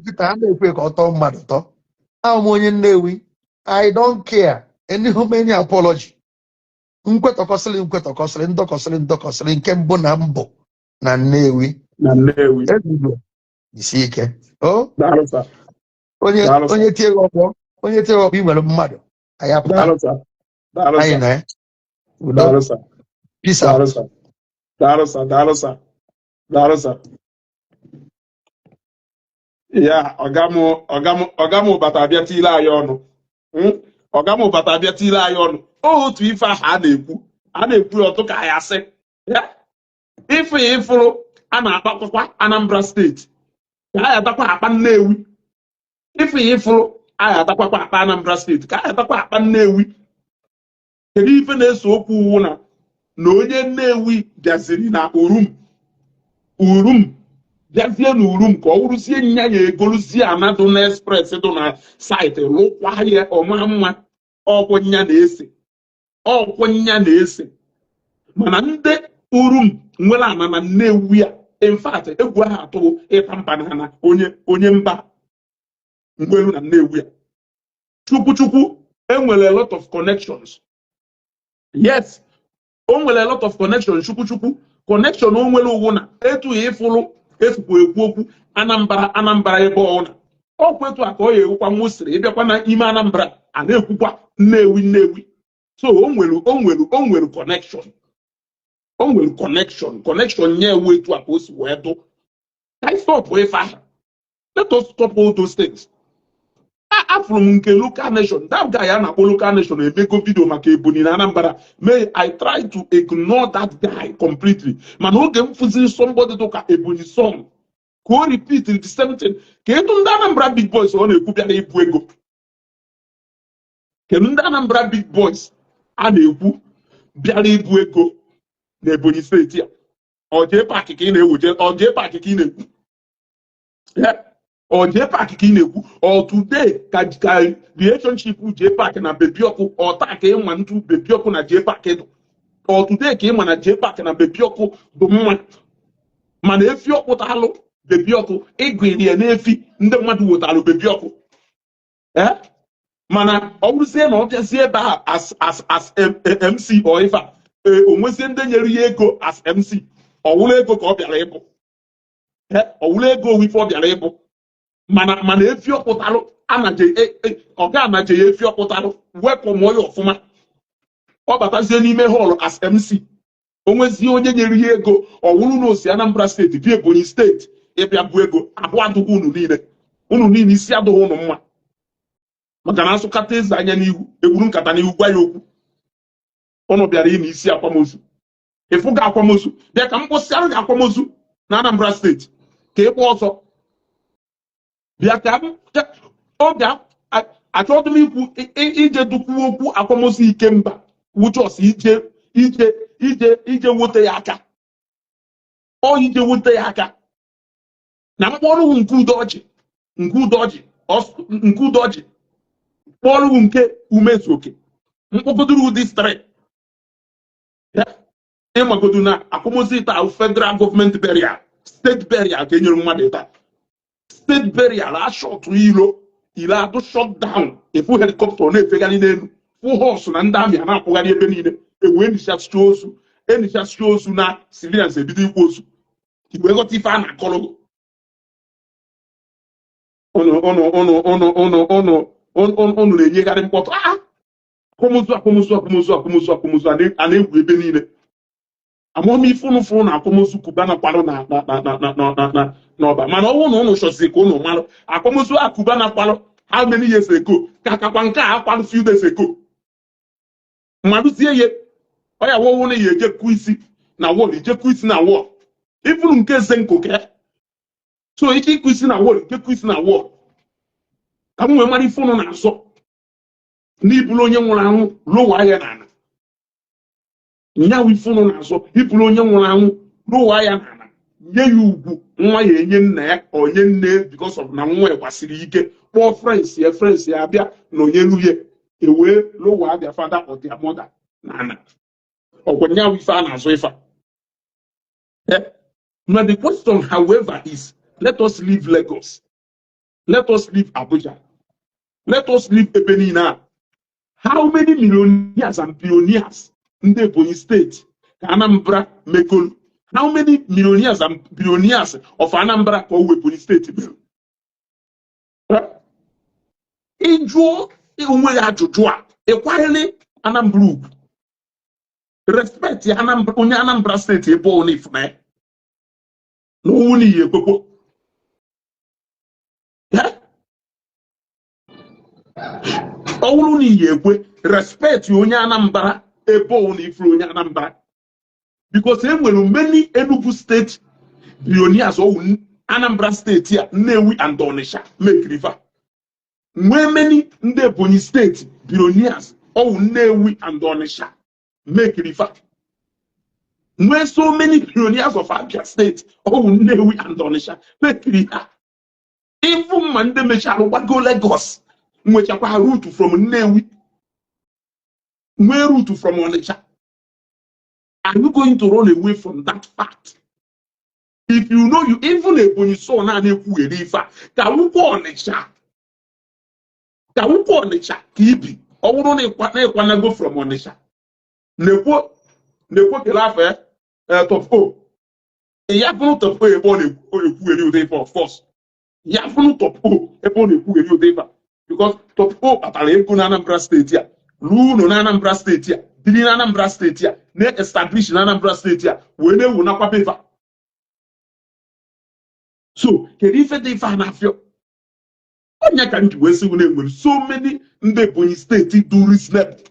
I don't care. Any many apology. Nkwetokosili ndokosili nke mbụ na mbụ na Nnewi. Isi ike. Oh? Onye tie ọkpọ ị nwere mmadụ. Ayapụta. Anyị na ya. Peace out. Darusa. Ya, ọgamụ bata abịa tile anyị ọnụ. Ọgamụ bata abịa tile anyị ọnụ. Otu ife ahụ a na-ekwu ọtụ ka ya sị. Ife ịfụrụ a na-akpakwa Anambra steeti. Ka a yatakwa akpa Nnewi. Ife ịfụrụ a yatakwa akpa Anambra steeti. Ka a yatakwa akpa Nnewi. Kedu ife na-eso okwu uwu na onye Nnewi bịaziri na Urum bịazie na Urum ka ọ wụrụzie nya ya egoluzie anadụ na express dị na saịtị lụkwa ya ọma mma ọkwụnya na-ese mana ndị Urum nwere ana na Nnewi a in fact egwu ahụ atụ ịta mba na na onye mba nwelu na Nnewi a chukwu enwere a lot of connections. Yes, o nwere a lot of connections. Chukwu connection o nwere uwu na etu ya ịfụrụ esukwu ekwu okwu Anambra ebe ọna ọkwa etu a ka ọ ya ewukwa nwụsịrị ịbịakwa na ime Anambra a na-ekwukwa Nnewi. So o nwere connection. O nwere connection nye ewu etu a ka o si wee dụ. I stop ife ahụ. Let us stop all those things. Afụrụ m nke local nation, that guy a na-akpọ local nation emego video maka Ebonyi na Anambra. May I try to ignore that guy completely. Mana oge m fụziri somebody to ka Ebonyi song ka o repeat the same thing. Ka etu ndị Anambra big boys ọ na-ekwu bịara ibu ego. Kedu ndị Anambra big boys a na-ekwu bịara ibu ego na Ebonyi steeti a? Oje park ka ị na-ewuje, oje park ka ị na-ekwu. Or J-Park ka ị na-ekwu or today ka relationship J-Park na Bebiọkụ or taa ka ịma ntụ Bebiọkụ na J-Park dụ or today ka ịma na J-Park na Bebiọkụ bụ mma mana efi ọkpụtalụ Bebiọkụ ịgụrụ ya n'efi ndị mmadụ wetalụ Bebiọkụ mana ọ bụrụzie na ọ bịazie ebe a as MC or ife a onwezie ndị nyere ya ego as MC ọwụla ego ka ọ bịara ịbụ ọwụla ego ife ọ bịara ịbụ mana efi ọpụtalụ ọ ga-anaje ya efi ọpụtalụ wepụ mụọ ya ọfụma ọ batazie n'ime họlụ as MC onwezie onye nyere ya ego ọwụrụ na osi Anambra steeti bi Ebonyi steeti ịbịa bụ ego ahụ adụghị unu niile isi adụghị unu mma maka na asụkata eze anya n'ihu egburu nkata n'ihu gwa ya okwu ụnụ bịara ime isi akwamozu ịfụ ga akwamozu bịa ka m kwụsịara gị akwamozu na Anambra steeti ka ịkpọ ọsọ bịa ka oge achọghị m ikwu ije dukwu okwu akwamozu Ikemba wuchọs ije wote ya aka ije wote ya aka na mkpọrọ nke udoji kpọrọ nke umezuoke mkpọgodoro ụdị strek ịmagodo na akwamozu taa federal gọọmenti burial steeti burial ka enyere mmadụ taa steeti burial ashọtụ ile adụ shot down efu helikọpta na-efegharị n'elu fụ họsụ na ndị amị a na-akwụgharị ebe niile ewee enichasị ozu na civilians ebido ikwu ozu igwe ghọta ife a na-akọrọ ụnụ na-enyegharị mkpọtụ akwamozu a na-egwu ebe niile amamife ụnụ fụrụ na akwamozu Cubana kwalụ n'ọba mana ọnwụ na ụnụ chọzi ka ụnụ malụ akwamozu Cubana kwalụ how many years ago ka akakwa nke a akwalụ few days ago mmadụ tie ye ọ ya wọwụ na ya ejekwu isi na wọl ijekwu isi na wọl ifuru nke eze nkoke so ike ikwu isi na wọl ijekwu isi na wọl ka m nwee mara ife ụnụ na-azọ n'ibulu onye nwụrụ anwụ lowa ya n'ala nyawu ife ụnụ na-azọ ibulu onye nwụrụ anwụ lowa ya n'ala nye ya ugwu nwa ya enye nna ya onye nne because of na nwa ya gbasiri ike kpọọ frens ya abịa na onye nuye ewee lowa abịa fada of their mother n'ala ọgwa nyawu ife a na-azọ ife now the question however is let us leave Lagos, let us leave Abuja, let us leave ebe niile. How many millionaires and billionaires in the Ebonyi state ka Anambra megolu? How many millionaires and billionaires of Anambra ka Ebonyi state megolu? Ịjụọ onwe ya ajụjụ a ịkwanyere Anambra ugwu, respect ya onye Anambra steeti ebe ọ na-efuna ya n'owu n'iyi ekwekwo ọwụrụ n'iyi ekwe respect onye Anambra ebe ọ na-efuru onye Anambra because e nwere many Enugu state billionaires ọwụ Anambra steeti a Nnewi and Onitsha make river nwee many ndị Ebonyi steeti billionaires ọwụ Nnewi and Onitsha make river nwee so many billionaires of Abia state ọwụ Nnewi and Onitsha make river even ma ndị mechara gbago Lagos nwechakwa route from Nnewi nwee route from Onitsha. Are you going to run away from that fact? If you know you even Ebonyi so na na-ekwu eri ife a ka wụkwa Onitsha ka ibi ọ bụrụ na ịkwanago from Onitsha na-ekwo kele afọ Topo ya fụrụ Topo ebe ọ na-ekwu eri ụdị ife of course ya fụrụ Topo ebe ọ na-ekwu eri ụdị ife because Topo kpatara ego na Anambra steeti a ruo ụlọ na Anambra steeti a biri na Anambra steeti a na-establish na Anambra steeti a wee na-ewu nakwa beva. So kedu ife dị ife a na-afịọ onye ka ndị wee sị na-enwere so many ndị Ebonyi steeti do reasonable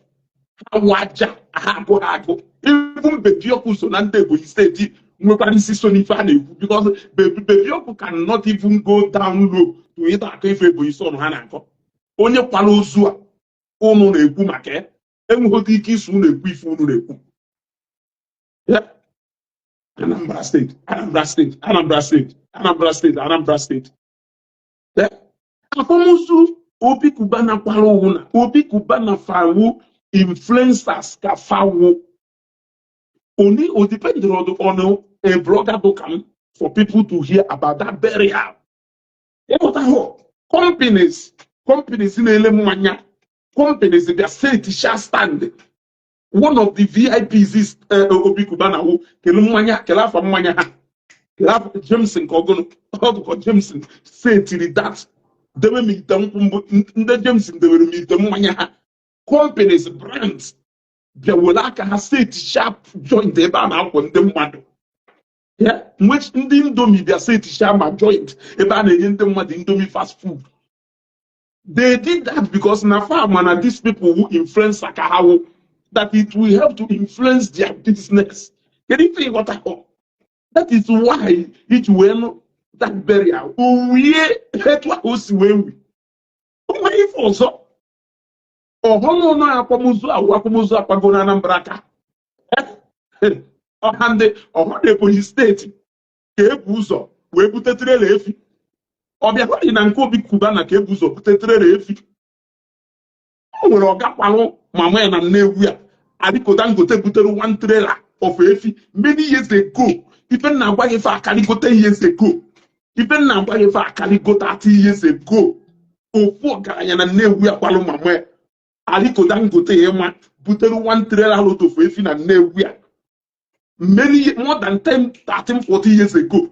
ha waja ha agụ ibu Bebiokwu so na ndị Ebonyi steeti nwekwara isi so n'ife a na-ekwu because Bebiokwu cannot even go down low to ịta akọ ife Ebonyi so ha na-akọ onye kwala ozu a unu na-ekwu maka ya enweghị ike iso unu ekwu ife unu na-ekwu Anambra steeti akwamozu Obi Cubana kwala ụwụ na Obi Cubana fawu influencers ka fawu only or depending on a blogger book for people to hear about that burial. Companies in ele mmanya companies they set shall stand. One of the VIPs is Obi Kubana who Kelumanya Kelafa Manya Kelaf Jameson Kogono or Jameson said to that they will meet them the Jameson they will meet them Manya companies brands the Wolaka has said sharp joint the banner on them one. Yeah, which in the Indomie they said sharp joint a banner in them what Indomie fast food. They did that because Nafama and these people who influence Sakahawo that it will help to influence their business. Can you think what I hope? That is why it will that barrier. We hate what was when we. Oh, my also. Oh, no, no, Apamuzu, Apamuzu, Apagona, Nambraka. Oh, Hande, oh, Hande police state. Kebuzo, we put a trail if. Or be a in Ankobi Kubana, Kebuzo, put a trail if. Oh, well, Gapalo, my man, and Nevia. Aliko Dangote put one trailer of Efi many years ago. Even now, why if I can go 10 years ago? Even now, why if I can go 30 years ago? Oh, for Guyana and Nevia Paloma. Aliko Dangote put one trailer out of Efi and Nevia. Many more than 10, 13, 40 years ago.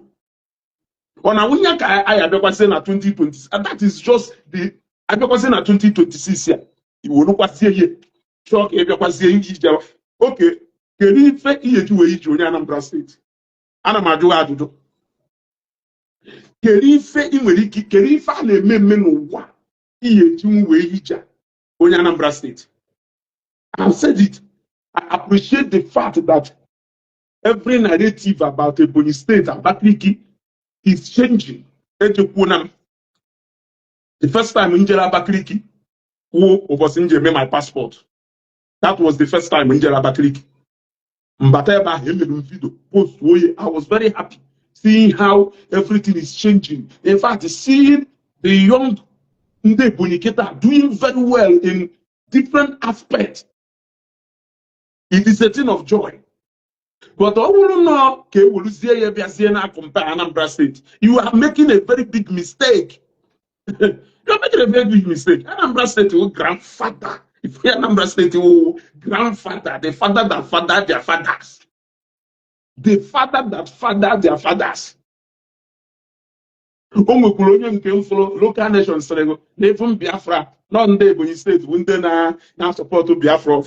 On a winner, I have ever seen at 2020, and that is just the I have ever seen at 2026 here. You will look what's here. Shock if you was saying okay, can you fake you to a junior Anambra State? Anamadu Adudo. Can you fake him when he can you find a men one? He to way Anambra State. I've said it. I appreciate the fact that every narrative about Ebonyi State and Abakaliki is changing. The first time in Njela Abakaliki, who was in my passport. That was the first time in Njela Abakaliki. I was very happy seeing how everything is changing. In fact, seeing the young Nde Buniketa doing very well in different aspects. It is a thing of joy. But all you know, compare Anambra State. You are making a very big mistake. You're making a very big mistake. Anambra State, your grandfather. If you Anambra State, your grandfather, the father that fathered their fathers. The father that fathered their fathers. Local nations, even Biafra, not Ebonyi State, when now support to Biafra.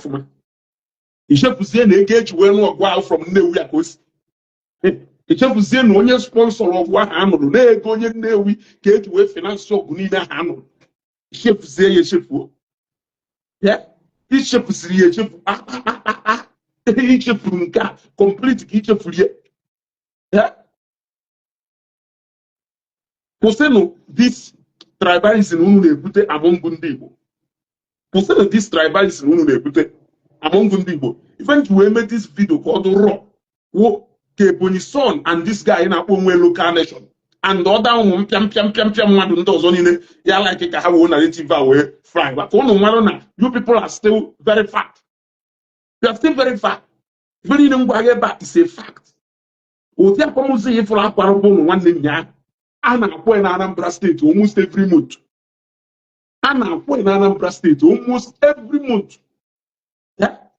Ishepuzie na-engage well no from Nnewi Akosi. Ishepuzie na onye sponsor of wa ha nụrụ na-ego onye Nnewi ka eji wee finance ọgụ niile ha nụrụ. Ishepuzie ya echefuo. Ya, ishepuziri ya echefu. Ichefuru nke a complete ka ichefuru ya. Ya. Kwụsịnụ this tribalism unu na-ebute among ndị Igbo. Kwụsịnụ this tribalism unu na-ebute among ndị Igbo. Even we made this video called Raw. Ebonyi son and this guy in a local nation. And the other one, piam mmadụ ndị ọzọ niile ya like ka ha wee narrative away fly. But you people are still very fat. You are still very fat. Even in Ngwageba is a fact. Ụdị akwamozu ihe fụrụ akwara bụ nwanne nya a na-akwụ na Anambra State almost every month. A na-akwụ na Anambra State almost every month.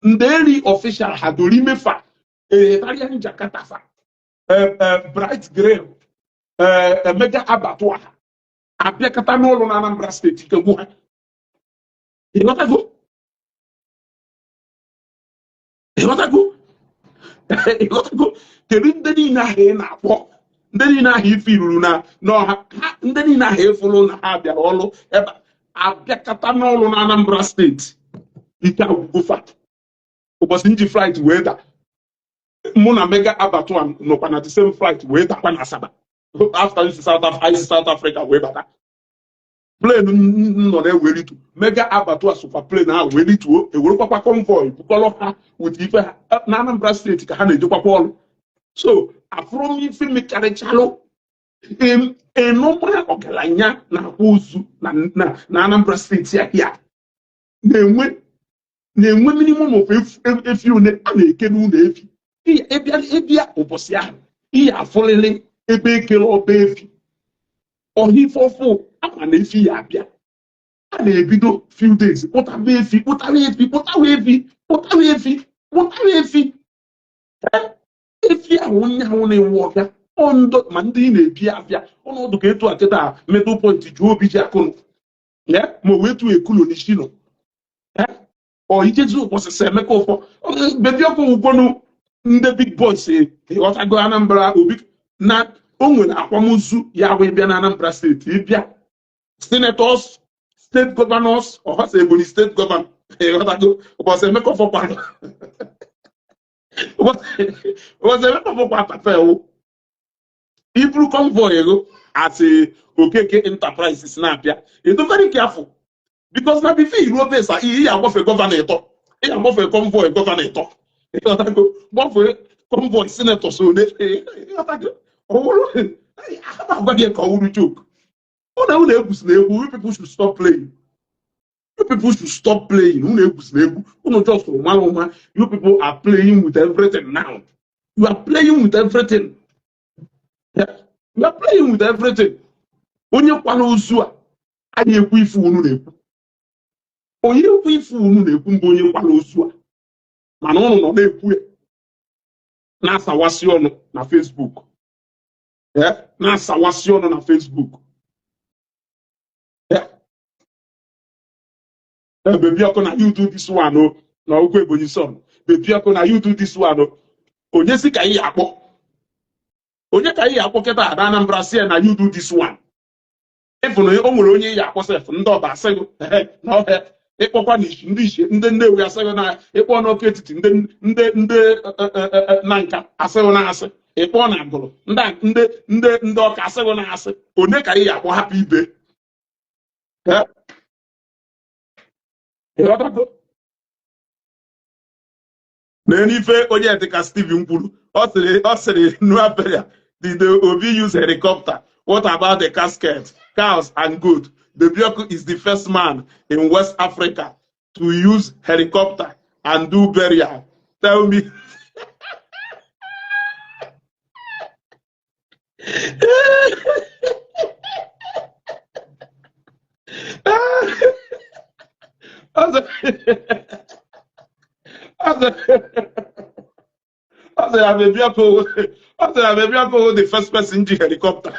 Nderi official hadori mefa Italian Jakarta fa Bright Grey mega abattoir abia kata n'ụlọ na Anambra State ke gwu ha ịghọtago kedu ndị niile ahụ na-akpọ ndị niile ahụ ife iruru na n'ọha ndị niile ahụ efuru na ha bịara ọlụ ebe abịa kata n'ụlọ na Anambra State ike agwụgo fa ụbọchị nji flight wee da mụ na mega abattoir nọkwa na the same flight wee dakwa na Asaba after this South Africa wee bata plane nọ na-eweritu mega abattoir super plane ha werituo ewerekwakwa convoy bukọrọ ha with ife ha na Anambra State ka ha na-ejekwakwa ọrụ so afụrụ m ife mekarịchalụ enụma ọgaranya na-akwa ozu na Anambra State ya na-enwe minimum of efi one a na-eke n'ụlọ efi ebia ụbọchị ahụ ihe afụlịlị ebe ekele ọba efi ọha ife ọfụ ama na efi ya abịa a a na-ebido few days pụtara efi efi ahụ onye ahụ na-ewu ọbịa ọndụ ma ndị na-ebi abịa ọnọdụ ka etu akịta middle point ji obi ji akụnụ ma o wetu ekulo n'ishino ọ ijezi ụbọchị Emeka ụfọ bebi ọkụ ugwonu ndị big boys ịghọtago Anambra Obi na o nwere akwamozu ya wee bịa na Anambra steeti ịbịa senators state governors ọhasa Ebonyi state governor ịghọtago ụbọchị Emeka ụfọ kwanụ ụbọchị Emeka ụfọ kwa papel iburu convoy ego as Okeke Enterprises na-abịa edo very careful because na before iruo besa ihe ya agbafe gọvanọ ịtọ ihe agbafe convoy gọvanọ ịtọ ịghọtago gbafe convoy senators one ịghọtago ọwụrụ agwa gị ka ọwụrụ joke unu egwusi na egwu. You people should stop playing. You people should stop playing. Unu egwusi na egwu. Unu just ụma. You people are playing with everything now. You are playing with everything. Yeah. You are playing with everything. Onye kwana ozu a anyị ekwu ife unu na-ekwu. Onye ekwu ife unu na-ekwu mgbe onye kwana ozu a mana unu nọ na-ekwu ya na-asawasị ọnụ na Facebook. Na-asawasị ọnụ na Facebook. Baby ọkụ na you do this one na Ogwu Ebonyi son. Baby ọkụ na you do this one onye si ka ihe akpọ. Onye ka ihe akpọ kịta ada Anambra si na you do this one. Ịfụ na o nwere onye ihe akpọ sef ndị ọba asịgo na ọhịa ịkpọkwa ndị iche ndị Nnewi asịgo na ịkpọ n'oke etiti ndị na nka asịgo na asị ịkpọ na agụrụ ndị ọka asịgo na asị onye ka ihe akpọ hapụ ibe. N'enife onye dịka Steven kwuru ọ sịrị Nuaperia, did Obi use helicopter? What about the casket, cows and goat? The Bioku is the first man in West Africa to use helicopter and do burial. Tell me. The first person in helicopter.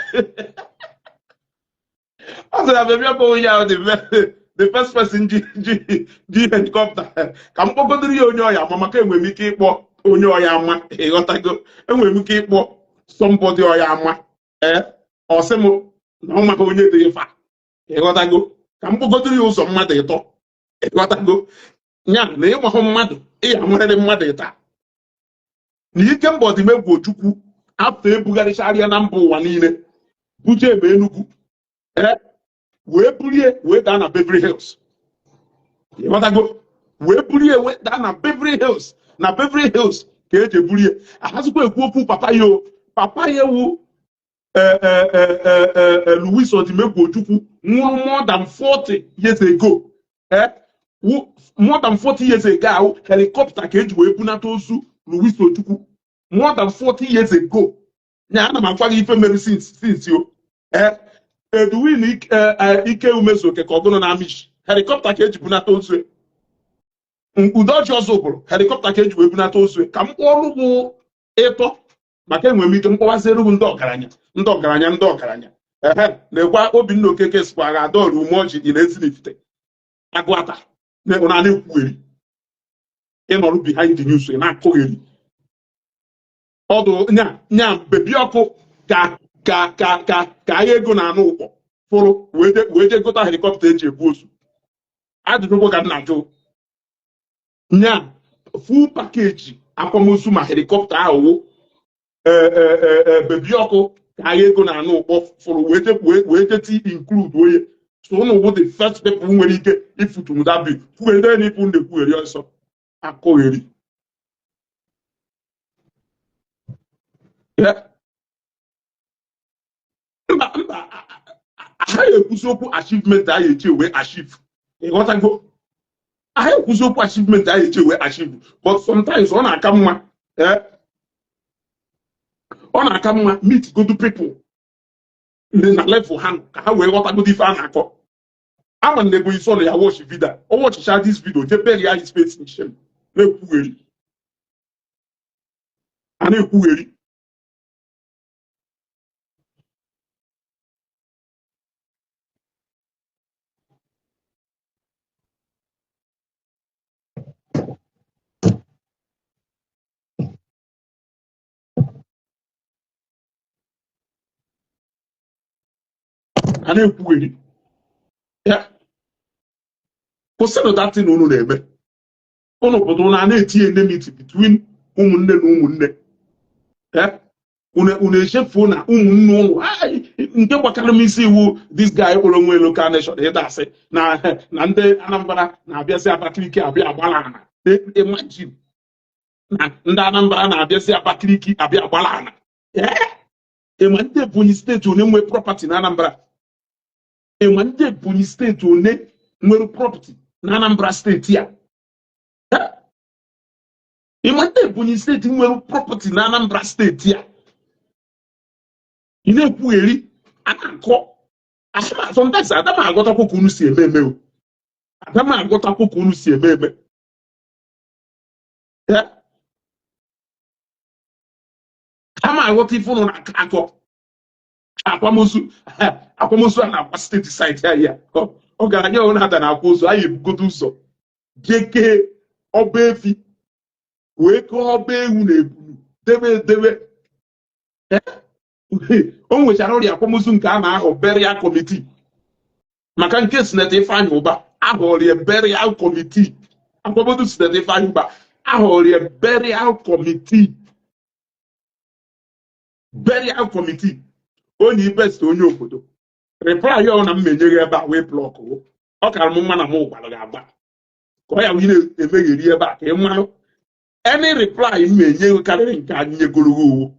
The first person in helicopter. Come over to you, Mama came with me, keep onye ọya ama ịghọtago enwere m ike ịkpọ somebody ọya ama ọsị m na ọ maka onye dị ife ịghọtago ka m kpọgodoro ya ụzọ mmadụ ịtọ ịghọtago nya na ịgbahụ mmadụ ịya amarịrị mmadụ ịta na ike mbọdị megwu Ojukwu afọ ebugharịcharịa na mba ụwa niile buje ebe Enugu wee bulie wee daa na Beverly Hills ịghọtago wee bulie wee daa na Beverly Hills na Beverly Hills ka eji ebulie ahazikwa ekwu okwu papa ya wu Louis Odimegwu Ojukwu nwụrụ more than 40 years ago more than 40 years ago helicopter ka eji wee bunata ozu Louis Ojukwu more than 40 years ago nya ana m agwa gị ife mere since yo Edwin ike umezuoke ka ọgụnụ na Amish helicopter ka eji bunata ozu Udoji ọzọ bụrụ helicopter ka eji wee bunata ozu ka m kpọọ ọrụ ịtọ maka enwe m ike mkpọwasịrị ndị ọgaranya na-ekwa Obinna Okeke sikwa ga adọrụ Umeoji dị n'Ezinifite Agụata na na-ekwugheri ịnọrụ behind the news na-akụgheri ọdụ nya bebi ọkụ ka ahịa ego na-anụ ụkpọ fụrụ wee je gota helikọpta eji ebu ozu ajụjụ ka m na-ajụ nya full package akwamozu ma helikọpta ahụ bebi ọkụ ka ahịa ego na-anụ ụkpọ fụrụ wee jeti include onye so ụnụ bụ the first people nwere ike ifutu mudabi kwuwe ndị na-epu na-ekwugheri ọsọ akụgheri mba agaghị ekwusi okwu achievement anyị eji ewe achieve ịghọtago agaghị ekwusi okwu achievement anyị eji ewe achieve but sometimes ọ na-aka mma meet good people na level ha ka ha wee ghọtagodo ife a na-akọ ama na Ebonyi solo ya watch video o watch this video je bury his face in shame na ekwugheri ana ekwugheri ana ekwugheri ya kwụsịrị datin unu na-eme unu pụtara na na-eti enmity between ụmụnne na ụmụnne unu echefuo na ụmụnne unu nke gbakara m isi iwu this guy kpọrọ onwe local nation ịdasị na ndị Anambra na-abịazi Abakaliki abịa agbala ana imagine na ndị Anambra na-abịazi Abakaliki abịa agbala ana ịma ndị Ebonyi steeti one nwe property na Anambra ịma ndị Ebonyi steeti one nwere property na Anambra steeti ya ịma ndị Ebonyi steeti nwere property na Anambra steeti ya ị na-ekwugheri a na-akọ sometimes ada m agụtakwa ka unu si eme eme ada m agụtakwa ka unu si eme eme ama aghọta ife ụnụ na-akọ akwamozu a na-akwa steeti site ya ọ gara nye ụnụ ada na-akwa ozu anyị ebugote ụzọ jekee ọba efi wee kọọ ọba ewu na ebulu debe edebe o nwechara ọrịa akwamozu nke a na-ahọ burial committee maka nke sineta Ifeanyi Ụba ahọrịa burial committee akwamozu sineta Ifeanyi Ụba ahọrịa burial committee onye ibest onye obodo reply ya na mmenyeghị ebe a wee blọkụ ọ kara m mma na m gwara gị agba ka ọ ya wee na-emegheri ebe a ka ị mmanụ any reply m enyeghị karịrị nke anyị nyegoro owu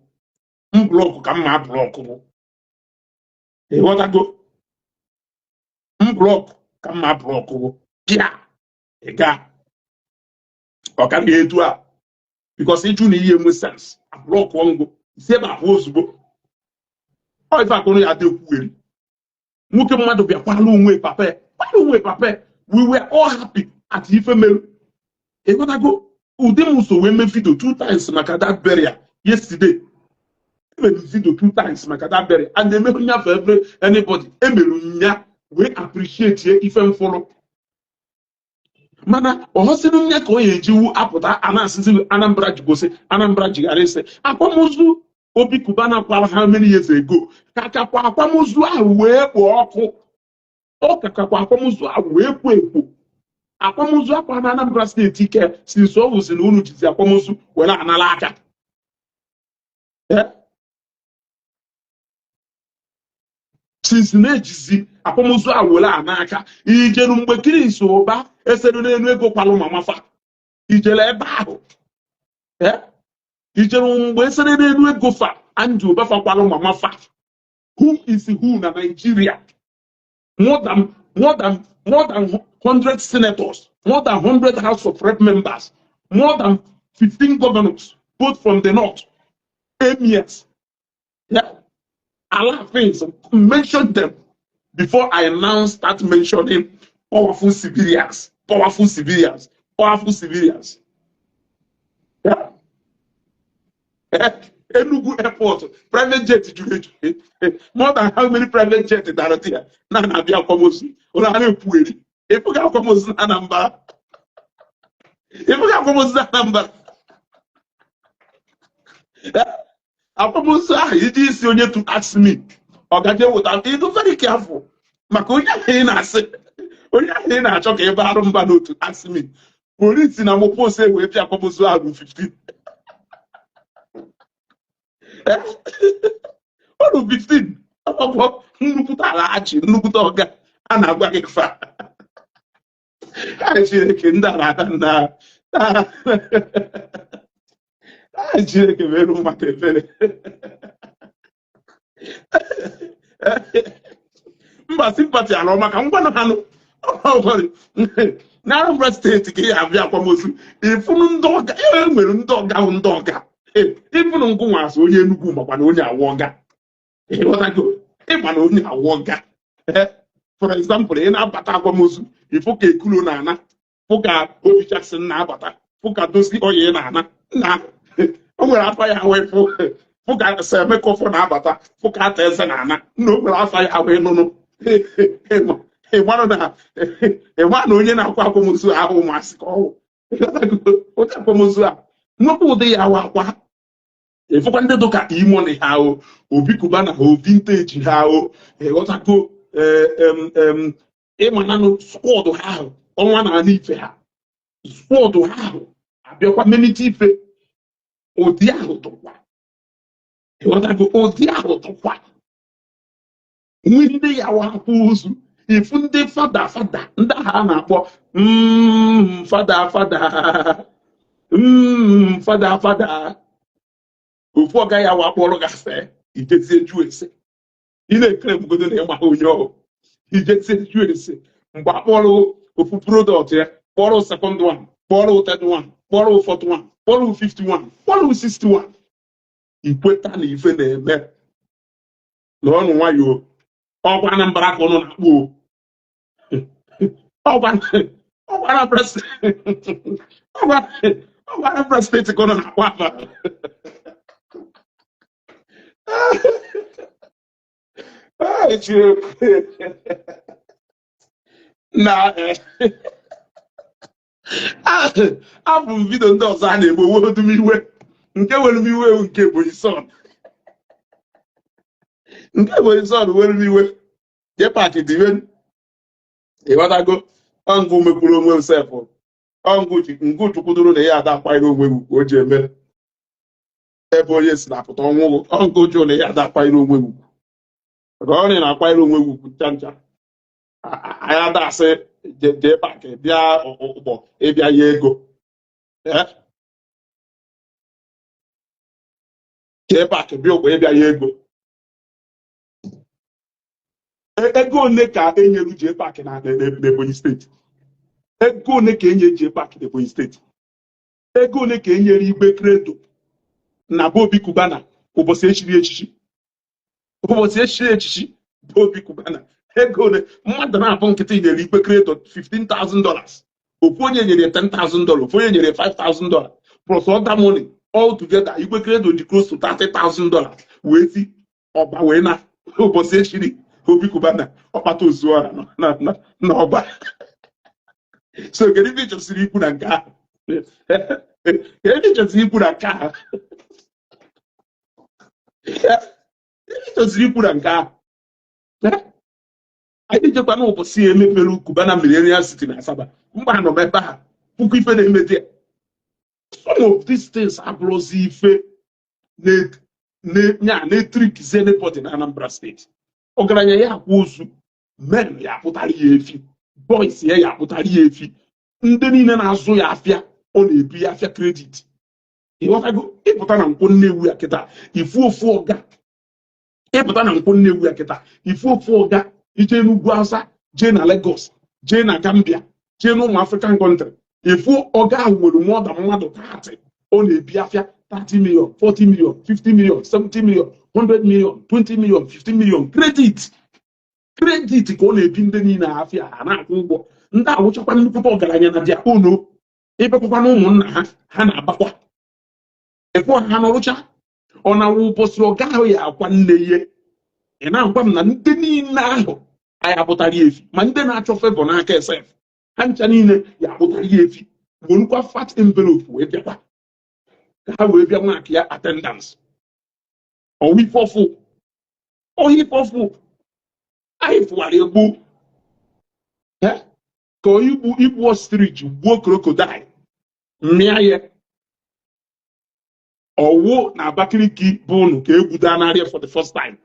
m blọkụ ka m ma blọkụ ịghọtago m blọkụ ka m ma blọkụ pịa ịga ọ karịa etu a bikos ịjụ na ihe nwe sens blọkụ ọngụ isi ebe abụọ ozugbo ọ ife akụrụ ya dị ekwugheri nwoke mmadụ bịa kwala onwe papa we were all happy at ife merụ ịghọtago ụdị m so wee mee video 2 times maka that burial yesterday emere video 2 times maka that burial and eme nya for anybody emere nya wee appreciate ife mfụrụ mana ọhọsịrị nya ka ọ ya ejiwu apụta anasịzi Anambra jigosi Anambra jighara ise akwamozu Obi Kubana kwara how many years ago kakakwa akwamozu ahụ wee kpoo ọkụ ọ kakakwa akwamozu ahụ wee kpoo ekpo akwamozu akwa na Anambra steeti ike since ọ wụzi na unu jizi akwamozu were anala aka since na-ejizi akwamozu ahụ were ana aka ijeru mgbe Chris Ụba esere n'elu ego kwalụ mama fa ijele ebe ahụ ijere mgbe esere n'elu ego fa Andrew Ụba fa kwalụ mama fa who is who na Nigeria more than 100 senators, more than 100 House of Rep members, more than 15 governors, both from the north, emirs. Yeah, a lot of things. Mention them before I now start mentioning powerful civilians. Yeah. Enugu Airport, private jet, more than how many private jets are there? Nana be akwamozu. Ola na epueri. Epuga akwamozu na Anambra. Akwamozu ah, it is only to ask me. Ogaje without it, very careful. Maka onye ahụ na-asị, onye ahụ na-achọ ka ebe arụ mba n'otu ask me. Polisi na mopo se wee pịa akwamozu ahụ 15. Ọrụ 15 akwụkwọ nnupụta ala achị nnupụta ọga a na-agwa gị fa Chineke ndị ara na Chineke merụ maka efere mba simpati ala maka ngwa na hanụ na Anambra steeti ka ya abịa akwamozu ịfụnụ ndị ọga nwere ndị ọga ahụ ndị ọga ịfụnụ ngụ nwasị onye Enugu makwa na onye awọ ọga ịghọtago ịma na onye awọ ọga for example ị na-abata akwamozu ịfụ ka Ekulo na-ana fụ ka Obi Jackson na-abata fụ ka Dozie Oye na-ana na o nwere afọ ya wee fụ ka Semekofo na-abata fụ ka Ata Eze na-ana nna o nwere afọ ya wee nụnụ ịma na onye na-akwa akwamozu ahụ masị ka ọwụ onye akwamozu a nnukwu ụdị ya wa akwa ịfụkwa ndị dụka Imoni ha o Obi Cubana ha o Vintage ha o ịghọtago ịmananụ skwọdụ ha ahụ ọnwa na ala ife ha skwọdụ ha ahụ abịakwa menite ife ụdị ahụ dụkwa ịghọtago ụdị ahụ dụkwa nwe ndị ya wa akwa ozu ifu ndị fada ndị agha a na-akpọ fada ofu ọga ya wakpọrọ gasị ijezie ju ese ị na-ekere mgodo na ịma onye ọhụụ ijezie ju ese mgbe akpọrọ ofu product ya kpọrọ second one kpọrọ third one kpọrọ fourth one kpọrọ 51 kpọrọ 61 ikweta na ife na-eme na ọnụ nwayọọ ọgwa Anambra ka ọnụ na-akpọ ọgwara presidenti ka ọnụ na-akpọ afa na abụ m vidio ndị ọzọ a na-egbo wedu m iwe nke were m iwe nke Ebonyi Son were m iwe je paaki dị iwe ịghọtago ọngụ mekwuru onwe m sefụ ngụ chukwudoro na ya ada akwaghị onwe m ka o ji eme ebe onye si na-apụta ọnwụ ọngụ jụ na ya ada akwaghị onwe m ka ọ na-akwanyere onwe ugwu ncha ncha anyị ada asị jee paaki bịa ụgbọ ịbịa ya ego jee paaki bịa ụgbọ ịbịa ya ego ego one ka enyere jee paaki na Ebonyi steeti ego one ka enye jee paaki na Ebonyi steeti ego one ka enyere Igbe Credo na Obi Cubana ụbọchị echiri echichi bụ Obi Cubana ego ole mmadụ na-abụ nkịtị nyere Igbe Credo $15,000 ofu onye nyere $10,000 ofu onye nyere $5,000 plus other money all together Igbe Credo dị close to $30,000 wee si ọba wee na ụbọchị echiri Obi Cubana ọkpata ozuọra n'ọba so kedu ife chọsiri ikwu na nke ahụ anyị jekwa na ụbọchị emepere Cubana Millennium City na Asaba mgbe anọ ebe ha puku ife na-emedi some of these things abụrụzi ife na-etrikizi anybody na Anambra steeti ọgaranya ya akwa ozu men ya akpụtara ya efi boys ya akpụtara ya efi ndị niile na-azụ ya afịa ọ na-ebu ya afịa kredit ịghọtago ịpụta na Nkwọ Nnewi ya kịta ifu ofu ọga ịpụta na Nkwọ Nnewi ya kịta ifu ofu ọga ije n'ugwu Asa jee na Lagos jee na Gambia jee na ụmụ African country ifu ọga ahụ nwere mọda mmadụ 30 ọ na-ebi afịa 30 million 40 million 50 million 70 million 100 million 20 million 15 million kredit ka ọ na-ebi ndị niile afịa ha na-akwụ ụgwọ ndị awụchakwa nnukwute ọgaranya na diakono ịbekwakwa na ụmụnna ha na-abakwa ekwe ha n'ọrụcha ọ na-awụ ụbọchị ọga ahụ ya akwa nne ihe ị na-agwa m na ndị niile ahụ anyị apụtara ya efi ma ndị na-achọ fevọ n'aka SF ha ncha niile ya apụtara ya efi werukwa fat envelope wee bịakwa ka ha wee bịa nwaka ya attendance ọhịpọfụ anyị fụwara egbu ka igbu ostrich gbuo krokodil mmịa ya ọwụ na Abakaliki bụ unu ka egbuda narị for the first time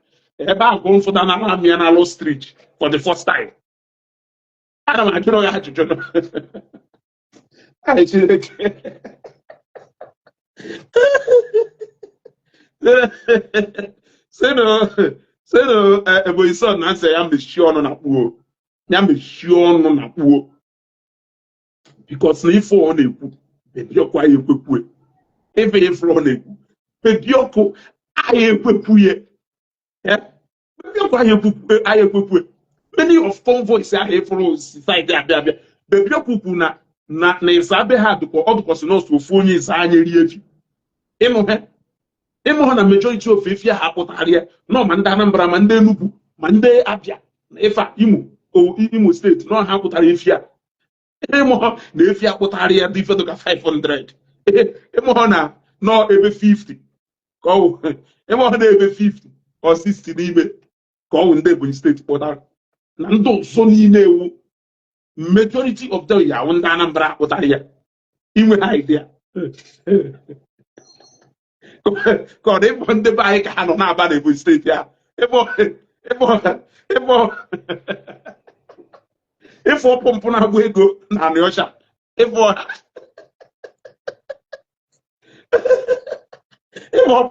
ebe a bụ mfụta na amịa na ostrich for the first time ana m ajụrụ ya ajụjụ Chineke seno Ebonyi Son na nsị ya mechie ọnụ na kpuo because na ife ọ na-ekwu bebiọkụ anyị ekwepue ebe ife ọ na-ekwu bebiọkụ anyị ekwepue bebiọkụ anyị ekwepue many of convoys are here for society abia baby okuku na isa be ha dukọ ọdụkọsi nọọsụ ofu onye isa anya eri efi ịmụ na majority of efi ha pụtara ya nọ ma ndị Anambra ma ndị Enugu ma ndị Abia na Ifa Imo steeti nọ ha pụtara efi a ịmụ na efi a pụtara ya dị fedo ka 500 ịmụ na nọ ebe 50 ka ọ ịmụ na ebe 50 or 60 n'ime ka ọ wụ ndị Ebonyi steeti pụtara na ndị ọzọ niile ewu majority of them ya ndị Anambra pụtara ya inwe ha idea ka ọ dị ịbụ ndị be anyị ka ha nọ na-aba na Ebonyi steeti ya ịfụ pọmpụ na-agba ego na Anịọcha ịfụ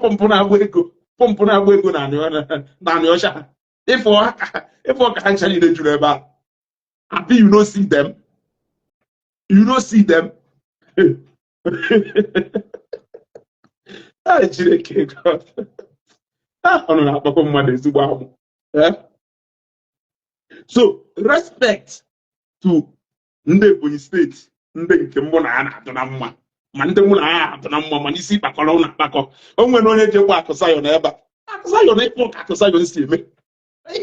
pọmpụ na-agba ego na Anịọcha ịfụ ka ha ncha niile juru ebe a. Abi, you don't see them. You don't see them. So, respect to ndị Ebonyi steeti, ndị nke mbụ na ya na-atụ na mma, ma ndị mụ na ya atụ na mma, ma n'isi kpakọrọ na akpakọ. O nwere onye ji gba Akụzayọn ebe a. Akụzayọn ịkpọ ka Akụzayọn si eme.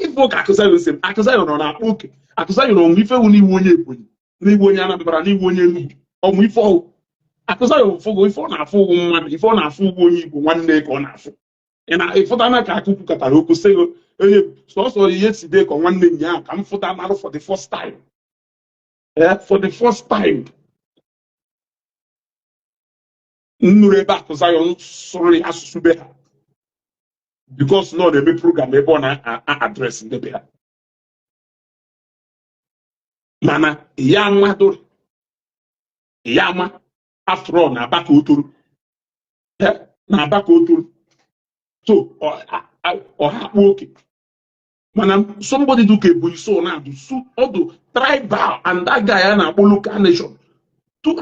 Ịkpọ ka Akụzayọn si eme. Akụzayọn nọ na-akpọ oke. Akụzayọn ọmụ ife wu n'iwu onye Ebonyi, n'iwu onye Anambra, n'iwu onye Enugu, ọmụ ife ọwụ. Akụzayọn fụgo ife ọ na-afụ ụgwụ mmadụ, ife ọ na-afụ ụgwụ onye Igbo nwanne ka ọ na-afụ. Ị na-ịfụta ka akụkụ katara okwu sego onye sọsọ ihe si dị ka nwanne nya ahụ ka m fụta marụ for the first time. For the first time. Nnụrụ ebe Akụzayọn sụrụ asụsụ be ha. Because nọ na-eme program ebe ọ na-adresị ndị be ha. Mana ya ama after all na Aba ka o toro na Aba ka o toro so ọ hapụ oke mana somebody do ka Ebonyi so na do ọdụ tribal and that guy a na-akpọ local nation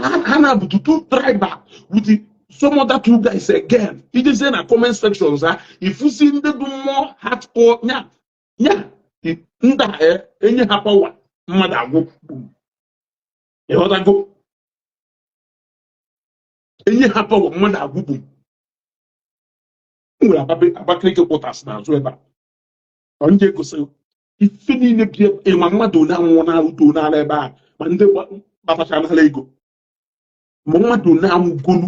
ha na-abụtụ two tribal with some other two guys again iji say na comment sections ha ifusi ndị bụ mmụọ hardcore nya ndị a enye ha power mmadụ agwụ ịghọtago enye ha power mmadụ agwụ bụ nwere Abakaliki quarters n'azụ ebe a onye egosi ife niile bi ịma mmadụ na-anwụ na udo n'ala ebe a ma ndị gbatacha n'ala ego ma mmadụ na-anwụgolu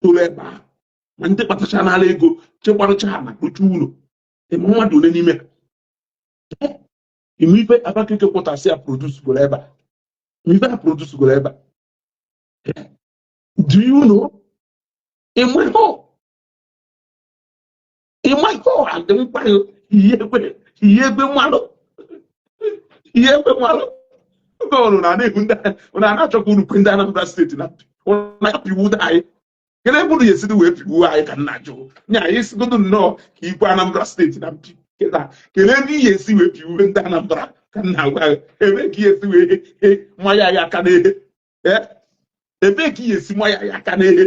toro ebe a ma ndị gbatacha n'ala ego chekwarụcha ha na kpocha ụlọ ịma mmadụ ole n'ime ha ime ife Abakaliki quarters ya produce goro ebe a ife a produce goro ebe a do you know ịmaghọ adị mkpa ihe egbe mmalụ oge ọrụ na-ehu ndị na-achọkwa unu kwe ndị Anambra steeti na piwu anyị kele ebe unu ya esiri wee piwu anyị ka nna jụ nya anyị sigodo nnọọ ka ikwe Anambra steeti na mpi kele ebe ihe esi wee piwu ndị Anambra ka nna gwa ebe ka ihe esi wee mmanya ya aka n'ehe ebe ka ihe esi mmanya ya aka n'ehe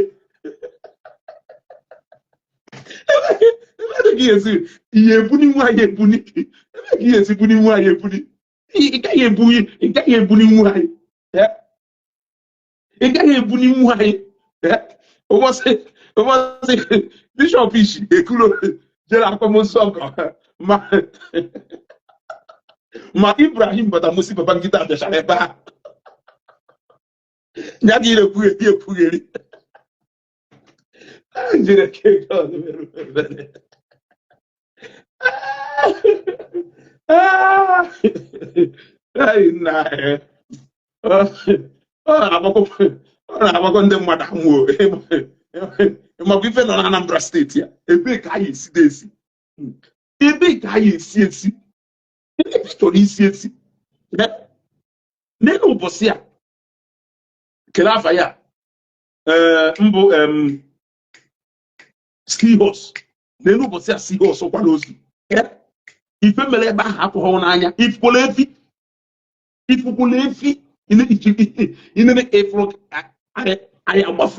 ihe ebuni nwaanyị ebuni ebe ka ihe esi buni nwaanyị ebuni ị gaghị ebuni nwaanyị ụbọchị bishọp ishi ekuro jere akwamozu ọgọ ma Ibrahim Badamosi Babangida bịachara ebe a ya gị ekwugheri jere kego ọ na-agbakọ ndị mmadụ anwụọ makwa ife nọ na Anambra steeti ya ebe ka anyị esi ebe ka anyị esi ebe chọrọ isi n'elu ụbọchị a kele afa ya mbụ Seahorse n'elu ụbọchị a Seahorse kwara ozu ife mere ebe ahụ apụghị n'anya ifukwula efi inene efuru anyị agbafu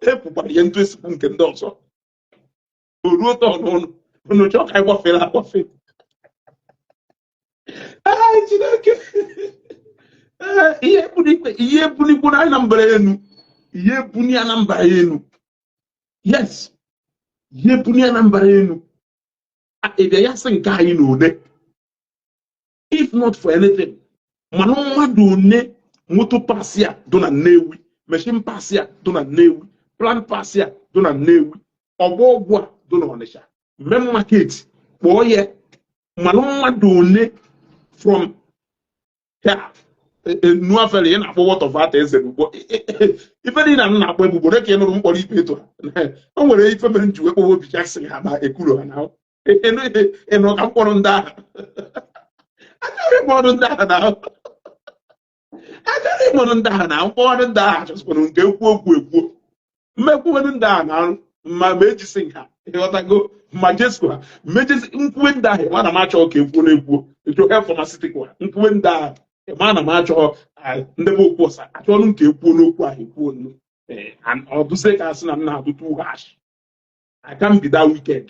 epụkwara ihe ntụ esikwu nke ndị ọzọ o ruo tọ n'ọnụ chọọ ka anyị gbafere agbafe Chineke ihe bunikwu na Anambra enu ihe buni Anambra enu yes ihe buni Anambra enu ebe ya sị nke anyị na one if not for anything mana mmadụ one moto pasia do na Nnewi machine pasia do na Nnewi plant pasia do na Nnewi ọgbọ a do na Ọnịsha main market kpọọ ya mana mmadụ one from nuafere ị na-akpọ wọt of ata eze ugbo ife dị na na-akpọ ebubo ka ị nụrụ mkpọrọ ikpe eto o nwere ife mere nji wekpọwa obi jasị ha ma ekwuru ha na ịnụ ka mkpọrọ ndị ahụ achọrọ ịmọrụ ndị ahụ na achọrọ ịmọrụ ndị ahụ na mkpọrọ ndị ahụ achọsịkwara nke ekwu okwu ekwuo mmekwuwe ndị ahụ na arụ ma ejisi ha ịghọtago ma jesko ha mejisi nkwuwe ndị ahụ mana m achọ ka ekwuo na-ekwuo ejo pharmaceutical nkwuwe ndị ahụ mana m achọ ndị bụ okwu ọsa achọrọ m ka ekwuo n'okwu ahụ ekwuo nnu ọ bụzie ka asị na m na-adụtụ hash I can't be that wicked.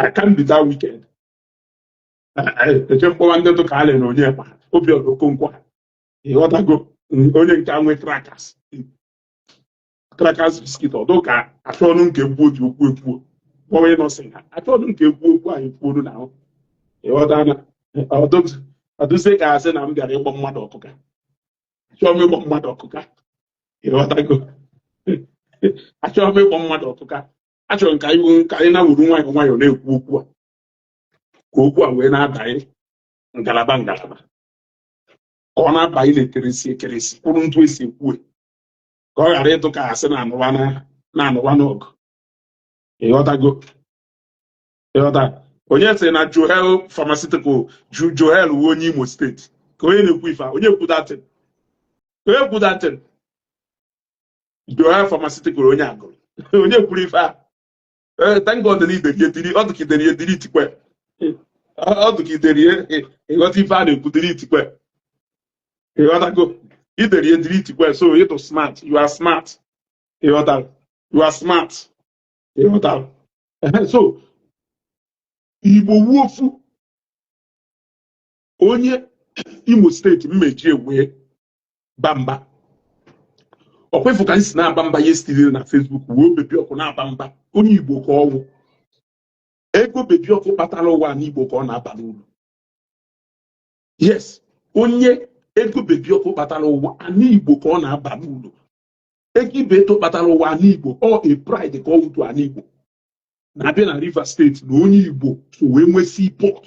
I can't be that wicked. Eche mkpọwa ndị ntụ ka alị na onye ma obi ọdụkonkwa ịghọtago onye nke nwe crackers biskit ọdụ ka achọọnụ nke ekwuo ji okwu ekwuo kpọwa ịnọsị ha achọọnụ nke ekwuo okwu ahụ ekwuolu na ahụ ịghọta na ọdụzie ka asị na m bịara ịgbọ mmadụ ọkụka achọọ m ịgbọ mmadụ ọkụka ịghọtago achọrọ m ịkpọ mmadụ ọkụka achọrọ ka anyị na-wuru nwayọọ nwayọọ na-ekwu okwu a ka okwu a wee na-abanye ngalaba ka ọ na-abanye na-ekeresi ekeresi kwụrụ ndụ esi ekwue ka ọ ghara ịtụ ka asị na-anụwa n'ọgụ ịghọtago ịghọta onye sị na Joel Pharmaceutical Joel uwe onye Imo steeti ka onye na-ekwu ife onye kwu datin Joel Pharmaceutical onye agụrụ onye kwuru ife a thank God na ideri ọ dụkidere ya dịrị itikwe ọ dụkidere ya ịghọta ife a na-ekwudere itikwe ịghọtago ideri ya dịrị itikwe so ịtụ smart you are smart ịghọta you are smart ịghọta so Igbo wuofu onye Imo steeti mmeji ewee bamba ọkwefu ka nsi na-aba mba ya esitiri na Facebook wee bebi ọkụ na-aba mba onye Igbo ka ọnwụ ego bebi ọkụ kpatara ụwa n'Igbo ka ọ na-aba n'ụlọ yes onye ego bebi ọkụ kpatara ụwa n'Igbo ka ọ na-aba n'ụlọ ego ibe eto kpatara ụwa n'Igbo ọ a pride ka ọ wutu n'Igbo na-abịa na Rivers steeti na onye Igbo so wee nwee seaport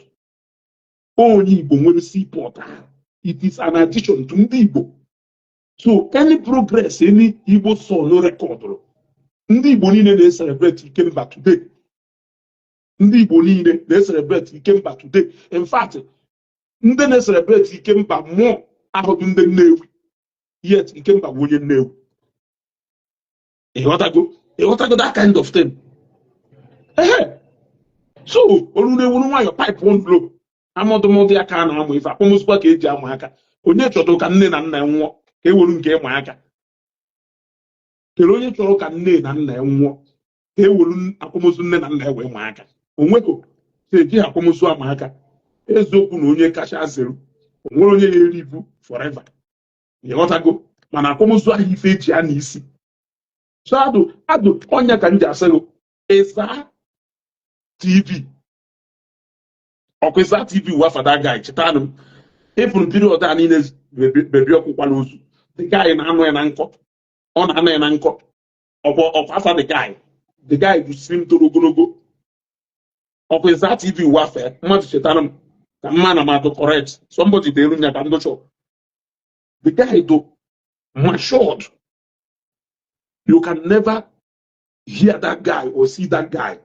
onye Igbo nwere seaport ahụ it is an addition to ndị Igbo. So any progress any Igbo son no record ndị Igbo niile na-celebrate Ikemba today ndị Igbo niile na-celebrate Ikemba today in fact ndị na-celebrate Ikemba more ahụdụ ndị Nnewi yet Ikemba bụ onye Nnewi ịghọtago that kind of thing so olu na-ewuru nwayọ pipe one blow amọdụmọdụ ya ka a na-amụ ife akpọmụsịkwa ka eji amụ aka onye chọdụ ka nne na nna ya nwụọ ka ewuru nke ịma aka kere onye chọrọ ka nne na nna ya nwụọ ka ewuru akwamozu nne na nna ya wee ma aka onwego ka eji akwamozu ama aka eziokwu na onye kacha zero onwere onye ya erivu forever ịghọtago mana akwamozu ahụ ife eji a na isi so adụ ọnya ka m ji asịgo ịza TV ọkụ ịza TV wafada guy chetanụ m ịfụrụ period a niile bebi ọkụkwala ozu the guy na-anụ ya na nkọ ọ na-anụ ya na nkọ ọkwa afa the guy bụ slim toro ogologo ọkwa ịza TV wafe mmadụ chetara m ka mma na madụ correct somebody dị elu nya ka ndụ chọ the guy do matured you can never hear that guy or see that guy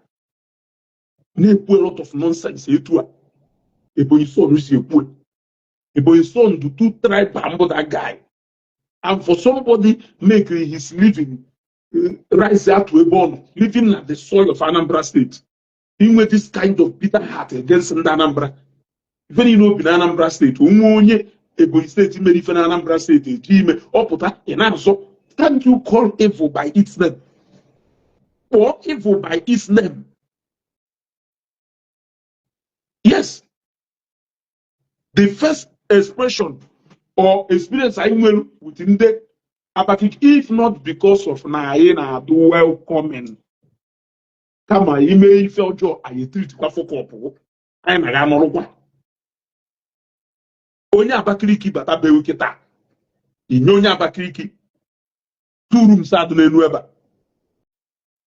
na-ekwu a lot of nonsense etu a Ebonyi son si ekwu Ebonyi son do two tribe bamboo that guy and for somebody make his living rise out to a bone living at the soil of Anambra State in with this kind of bitter heart against Anambra even in Anambra State onye Ebonyi State mere ife na Anambra State eji ime ọpụta ị na-azọ can't you call evil by its name or evil by its name? Yes. The first expression or experience I will within the Abakaliki, if not because of na anyị na-adụ welcoming, kama ime ife ọjọọ anyị tritikwa fọkọpụ anyị na-aga n'ọrụkwa. Onye Abakaliki bata bewe kịta, inye onye Abakaliki 2 rooms adụ n'elu ebe a.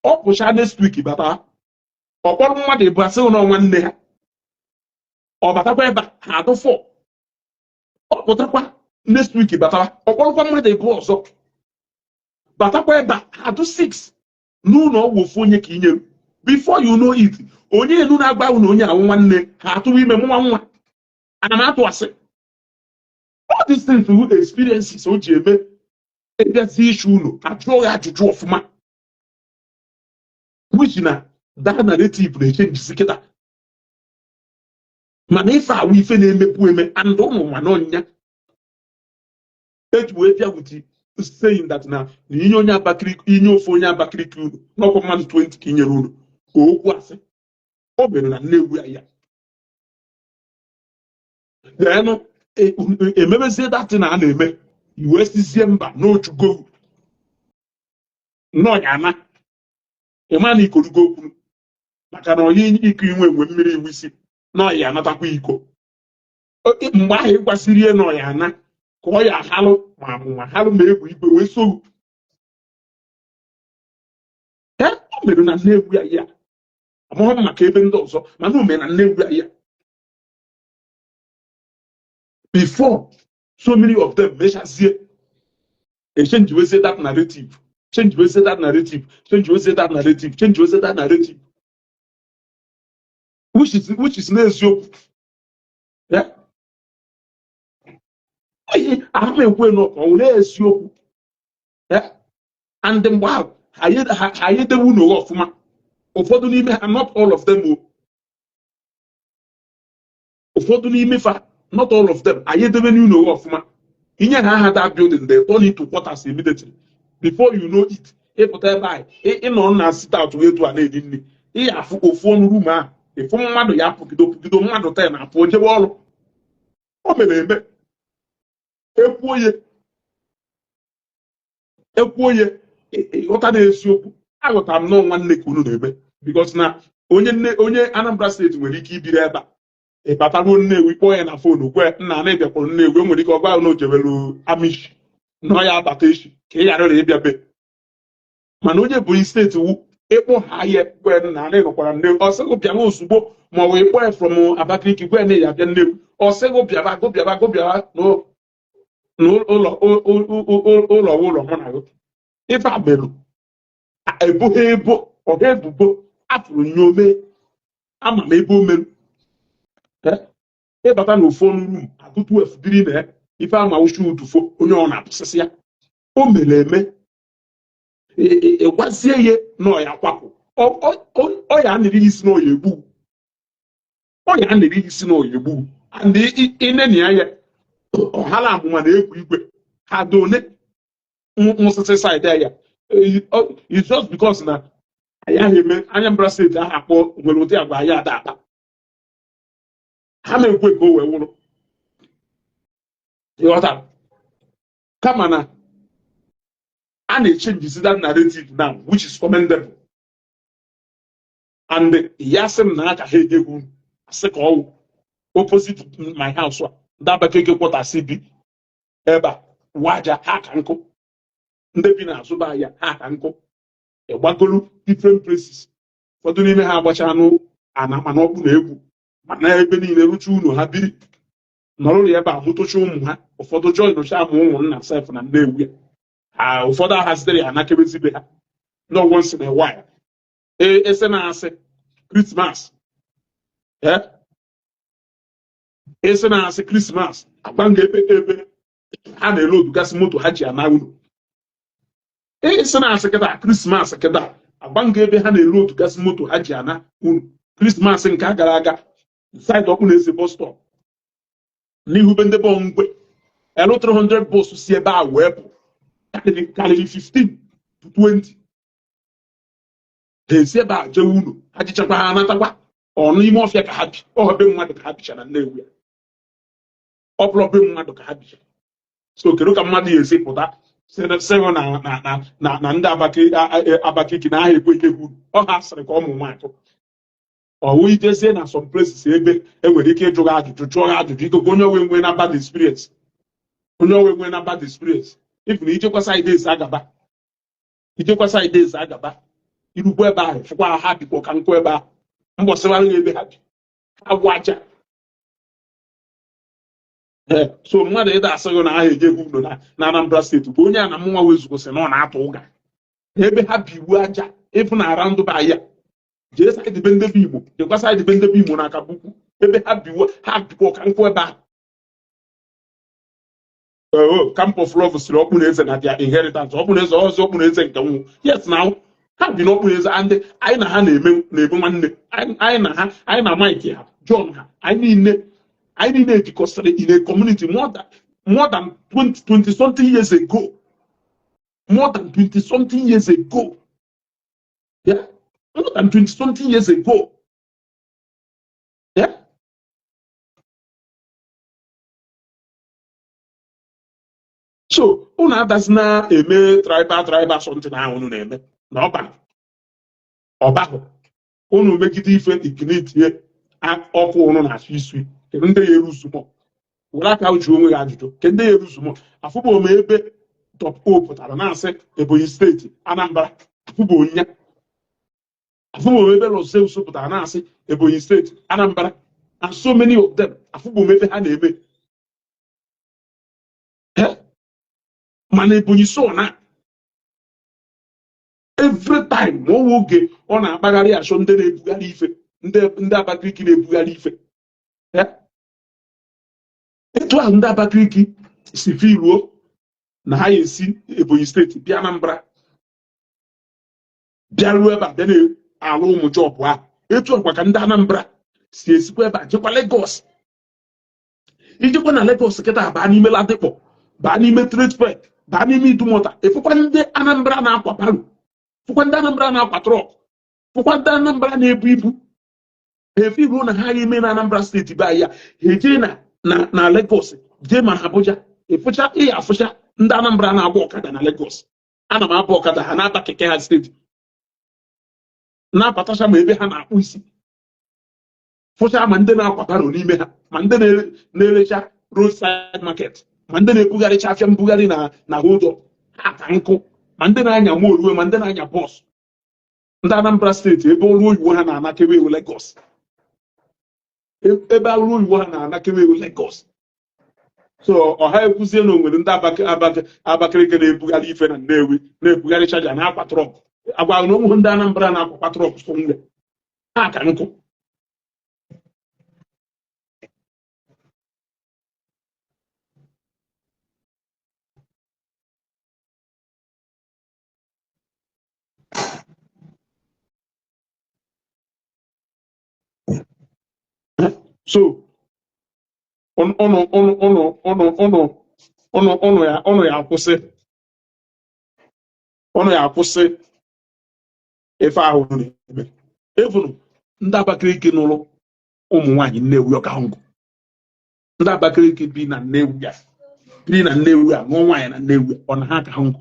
Ọ pụcha next week bata, ọ kpọrọ mmadụ ịbụ asị ụlọ nwanne ha, ọ batakwa ebe a ha adụ 4. Ọ pụtakwa next week batawa, ọ kpọrọkwa mmadụ ịbụ ọzọ batakwa ebe a ha adụ 6 n'ụlọ ọgwụ ofu onye ka inyeru. Before you know it, onye elu na-agba unu onye ahụ nwanne ha atụwa ime nwa ana m atụ asị. All these things we experiences o ji eme egazi ishu unu ajụọ ya ajụjụ ọfụma, which na that narrative na-echenjisi kịta. Mana ife awụ ife na-emepu eme and ụmụ nwa n'ọnya eji wee bịa with saying that na inye onye Abakaliki, inye ofu onye Abakaliki unu n'ọkwa mmadụ 20 ka inyere unu ka okwu asị. O mere na Nnewi ya then emebezie datị na a na-eme iwe sizie mba n'ochugo n'ọnyana ịma na ikorugo okwu maka na onye iko inwe mmiri iwu isi n'ọya anatakwa iko. Mgbe ahụ ịgbasiri ihe n'ọya ana ka ọ ya halụ ma amụma halụ ma egwu igwe wee soru. O mere na Nnewi ya amụghị maka ebe ndị ọzọ mana o mere na Nnewi ya. Before so many of them mechazie change we say that narrative, change we say that narrative, change we say that narrative, change we say that narrative, which is n'eziokwu. Yeah, ahụ ekwe no ọ n'eziokwu. Yeah, and mgbe ahụ ha edewu n'ụwa ọfụma. Ụfọdụ n'ime ha, not all of them, ụfọdụ n'ime fa, not all of them, anyị edebe n'ụwa ọfụma. Inye ha that building, they turn it to quarters immediately. Before you know it, ịpụta ebe anyị ịnọ na sit out wee tu a na-edi nri, ihe afụ ofu ọnụ room ahụ ịfụ mmadụ ya pụgido mmadụ 10 na-apụ jebe ọrụ. O mere eme ekwuo ye ịghọta na-eziokwu. Aghọtara m nọ nwanne ka unu na-eme because na onye Anambra steeti nwere ike ibiri ebe a ịbataruo Nnewi kpọọ ya na fonu kwe nna na ịbịakwuru Nnewi, o nwere ike ọgwa ahụ na ojebelu amishi nọ ya abata echi ka ị ghara ịbịa be. Mana onye Ebonyi steeti wu ịkpọ ha ya kwe nna na ịnọkwara Nnewi, ọ sịgụ bịawa ozugbo ma ọ wee kpọọ ya from Abakaliki kwe na ya abịa Nnewi, ọ sịgụ bịawa n'ụlọ mụ na gị. Ife agbelu ebo ọ ga-ebubo afụrụ nyome ama m ebe o merụ. Ịbata na ofu ọnụ rum atụtụ efudiri na ife ama uchu utufo onye ọ na-apụsịsị ya. O mere eme ịgwazie ihe na ọya kwapụ ọya nịrị isi na ọya egbu, ọya nịrị isi na ọya egbu. And ineni ya ọhala amụma na egwu igwe ha done nwụsịsị side ya. It's just because na Anambra steeti ahụ akpọ nwere ụdị agwa anyị ada akpa. Ha na-ekwe ka o wee wụrụ ịghọta kama na a na-echenjisi that narrative now, which is commendable. And ya sị m na aka ha enyegwu asị ka ọwụ opposite my house a ndị Abakaliki kwọtasị bi ebe a waja ha ka nkụ, ndị bi n'azụ be ya ha ka nkụ. Ịgbagolu different places, ụfọdụ n'ime ha agbacha anụ ana mana ọkpụ na egwu mana ebe niile rucha unu ha biri nọrọ ya ebe a mụtụcha ụmụ ha. Ụfọdụ joinụcha amụ ụmụnna sef na Nnewi ha, ụfọdụ ahazitere ya anakebezibe ha no once in a while. Ese na-asị Christmas, ese na-asị Christmas agbanga ebe ha na-elodu gasị moto ha ji ana unu. Ese na-asị kịta Christmas kịta agbanga ebe ha na-elodu gasị moto ha ji ana unu. Christmas nke a gara aga site ọkụ na-ese bus stop n'ihu be ndị bụ mgbe L300 bus si ebe a wee bụ karịrị 15 to 20. Ha esi ebe a jee unu ha jichakwa ha anatakwa ọ n'ime ọfịa ka ha bi, ọ ebe mmadụ ka ha bicha na Nnewi. ọbụla be mmadụ ka ha bi. So kedu ka mmadụ ya esi pụta sịrị na ndị Abakaliki na aha ekwe ihe uru ọ ha sịrị ka ụmụ nwaanyị ọwụ ijezie na some places ebe enwere ike ịjụ gị ajụjụ jụọ gị ajụjụ ikogo onye onwe nwe na bad experience onye onwe nwe na bad experience if na ijekwasa ideas agaba irukwa ebe ahụ fụkwa ha bikpọ ka nkụ ebe ahụ mbọsịwara ya ebe ha bi ha gwụ aja. So mmadụ ịda asịghị na aha ejeghị udo na Anambra steeti bụ onye a na mụnwa wezugosị na ọ na-atụ ụga ebe ha bi iwu aja ịfụ na ara ndụ ba ya jee saịdị be ndebe Igbo jekwa saịdị be ndebe Igbo na Akabukwu ebe ha bikwa ka nkụ ebe ahụ. Camp of Love siri Okpuneze na their inheritance Okpuneze ọzọ Okpuneze nke nwụ yes na ha bi n'Okpuneze and anyị na ha na-eme nwanne anyị na Mike ha John ha anyị niile ejikọsịrị in a community more than 20 something years ago. More than 20 something years ago. Yeah, more than 20 something years ago. Yeah. So, unu does na eme tribal something ahụ unu na-eme na ọbahụ unu megide ife ikinitie ọkụ unu na-asụ isi kedu ndị ya eruzumọ were aka uche onwe ya ajụjụ kedu ndị ya eruzumọ afụbụ ome ebe Top O pụtara na-asị Ebonyi steeti Anambra afụbụ onye afụbụ ome ebe Los Zeus pụtara na-asị Ebonyi steeti Anambra and so many of them afụbụ ome ebe ha na-eme mana Ebonyi so na every time ma ọnwa oge ọ na-akpagharị achọ ndị na-ebugharị ife ndị Abakaliki na-ebugharị ife etu ahụ ndị Abakaliki si firuo na ha esi Ebonyi steeti bịa Anambra bịaruo ebe a bịa na-alụ ụmụ jọbụ ahụ etu ọkwa ka ndị Anambra si esikwa ebe a jekwa Lagos ijekwa na Lagos kịta baa n'ime Ladipo baa n'ime Trade Fair baa n'ime Idumota efụkwa ndị Anambra na-akwa baro fụkwa ndị Anambra na-akwa trọk fụkwa ndị Anambra na-ebu ibu efi ruo na ha ime na Anambra steeti be ya ha eje na Lagos jee ma Abuja efụcha afụcha ndị Anambra na-agba ọkada na Lagos ana m abụ ọkada ha na-ata keke ha steeti na-abatacha ma ebe ha na-akpụ isi fụcha ma ndị na-akwa baro n'ime ha ma ndị na-erecha roadside market ma ndị na-ebugharịcha afịa mbugharị na hold up ha ka nkụ ma ndị na-anya moruwe ma ndị na-anya bọs ndị Anambra steeti ebe ọrụ oyibo ha na-anakewe ewu Lagos ebe ọrụ oyibo ha na-anakewe ewu Lagos. So ọha ekwuzie na onwere ndị Abakaliki na-ebugharị ife na Nnewi na-ebugharị chaja na-akwa trọk agwa na onwe ndị Anambra na-akwakwa trọk so nwe ha ka nkụ. So ọnụ ya akwụsị efe ahụ na-eme evunu ndị Abakaliki nụrụ ụmụ nwaanyị Nnewi ọkahụngụ ndị Abakaliki bi na Nnewi a nụọ nwaanyị na Nnewi ọ na ha akahụngụ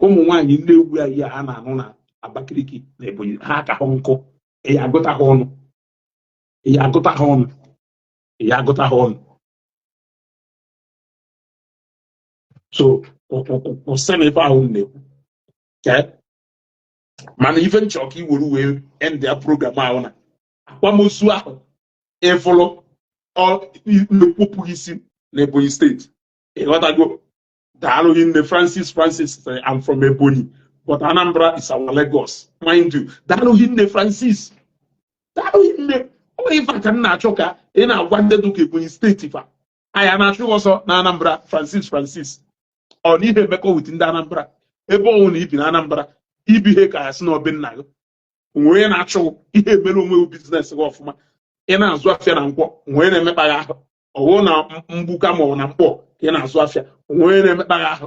ụmụ nwaanyị Nnewi a ya ha na-anụ na Abakaliki na Ebonyi ha akahụngụ ya agụta ha ọnụ so kwụsịrị ife ahụ na-ekwu mana ife nchọ ka iwere wee end ya program ahụ na akwamozu ahụ ịfụlụ na-ekpopụghị isi na Ebonyi steeti ịghọtago daalụ nne Francis I'm from Ebonyi but Anambra is our Lagos mind you daalụ nne Francis daalụ nne onye ife ka m na-achọ ka ị na-agwa ndị dụka Ebonyi steeti fa anya na-achụ ọsọ na Anambra Francis ọ na ihe emekọ wit ndị Anambra ebe ọnwụ na ibi na Anambra ibi ihe ka ya si n'obe nna gị onwe na-achụ ihe emere onwe biznes gị ọfụma ị na-azụ afịa na nkwọ onwe na-emekpa gị ahụ ọwụ na mgbuka ma ọ na mkpọ ka ị na-azụ afịa onwe na-emekpa gị ahụ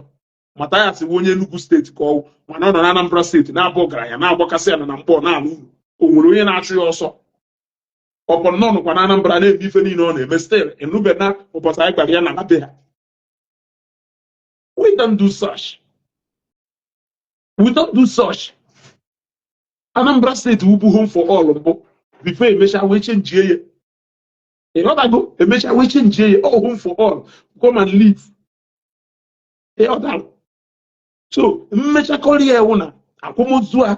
mata ya siwe onye Enugu steeti ka ọwụ mana ọ nọ na Anambra steeti na-abụ ọgaranya na-agbakasị ya na mkpọ na-alụ uru o nwere onye na-achụ ya ọsọ ọpọ nọ nọkwa na Anambra na-eme ife niile ọ na-eme still enube na ụbọchị anyị gbara ya na be ha. We don't do such. We don't do such. Anambra State will be home for all mbụ before emecha wee change ya. Ịghọtago emecha wee change ya all home for all come and live. Ịghọtago. So mmechakọrọ ya ewu na akwamozu a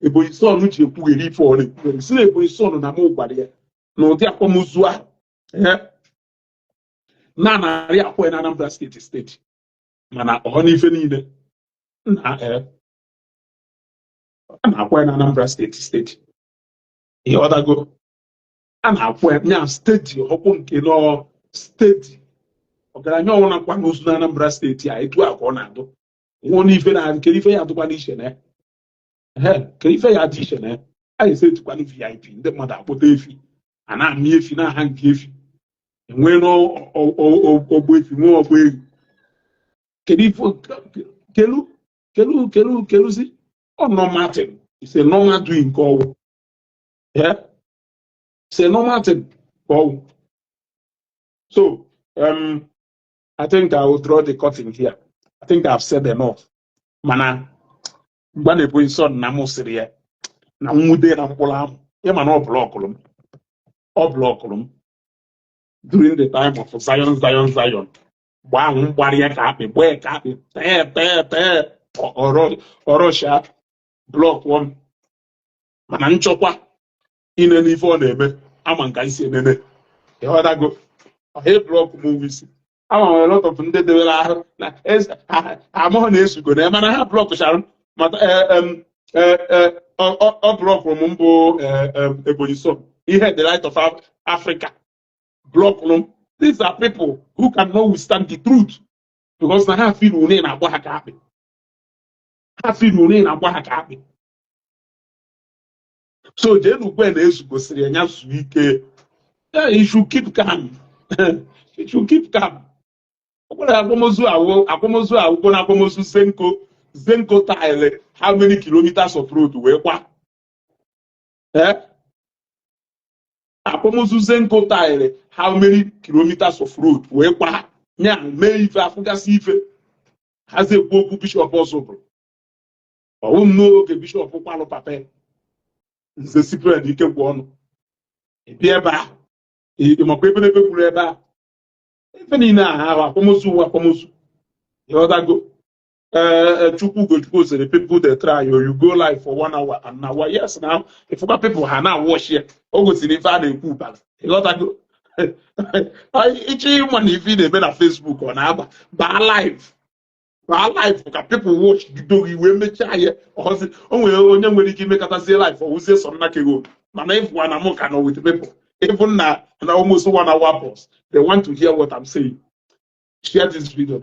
Ebonyi Son ji ekwugheri ife ọ na-ekwugheri si na Ebonyi Son na mụ gwara ya na ụdị akwamozu ahụ na narị akwa na Anambra steeti mana ọ n'ife niile a na-akwa na Anambra steeti ịghọtago a na-akwa ya steeti ọkpụ nke nọ steeti ọgaranya ọnwụ na-akwa n'ozu na Anambra steeti a etu a ka ọ na-adụ nwụọ n'ife na nkere ife ya adụkwa n'iche na kere ife ya dị iche na anyị esetukwana VIP ndị mmadụ akpụta efi a na-amị efi na-aha nke efi enwee n'ọgbọ efi nwee ọgbọ egwu keluzi normal thing. It's a normal doing call. Yeah, it's a normal thing call. So I think I will draw the curtain here. I think I've said enough. Mana gbane Ebonyi Son na mo siri ya na nwude na mkpụrụ ahụ ya mana ọ blọkụrụ m during the time of Zion gbaa ahụ mgbari ya ka akpị gbee ka akpị tee ọrọsha blọk one mana nchọkwa ine n'ife ọ na-eme ama nka isi enene ịghọtago ọhe blọk m isi ama a lot of ndị debere ahụ na amụghị na-esugo na mana ha blọk chara mata ọ blọkụrụ m mbụ Ebonyi Son ihe the light of Africa blọkụrụ m. These are people who cannot withstand the truth because na ha feel une na agba ha ka akpị. Ha feel une na agba ha ka akpị. So Jenu Gwen na-ezu gosiri anya zuo ike. You should keep calm. You should keep calm. Okwere akwamozu awụgo na akwamozu Zenko tile how many kilometers of road wee kwa? Akwamozu Zenko tile how many kilometers of road wee kwa? Nya mee ife afụgasị ife hazi ekwu okwu Bishop Ọzọbụrụ ọwụ m n'oge Bishop kwalụ papa nze sipred ike gwụ ọnụ ebi ebe ahụ ịmakwa ebe n'ebe kwuru ebe ahụ ife niile ahụ akwamozu ịghọtago Chukwu Ugochukwu sịrị people dey try you go live for 1 hour and now yes now ifuka people ha na watch ya o gosiri ife a na-ekwu ụbara ịghọtago iche ịma na ife na-eme na Facebook ọ na-agba baa live ka people watch bido gị wee mechaa ya ọzi o nwere onye nwere ike imekọtazie live ọwụzie sọ nna kego mana ịfụwa na mụ ka nọ with people even na almost 1 hour pause they want to hear what I'm saying. Share this video.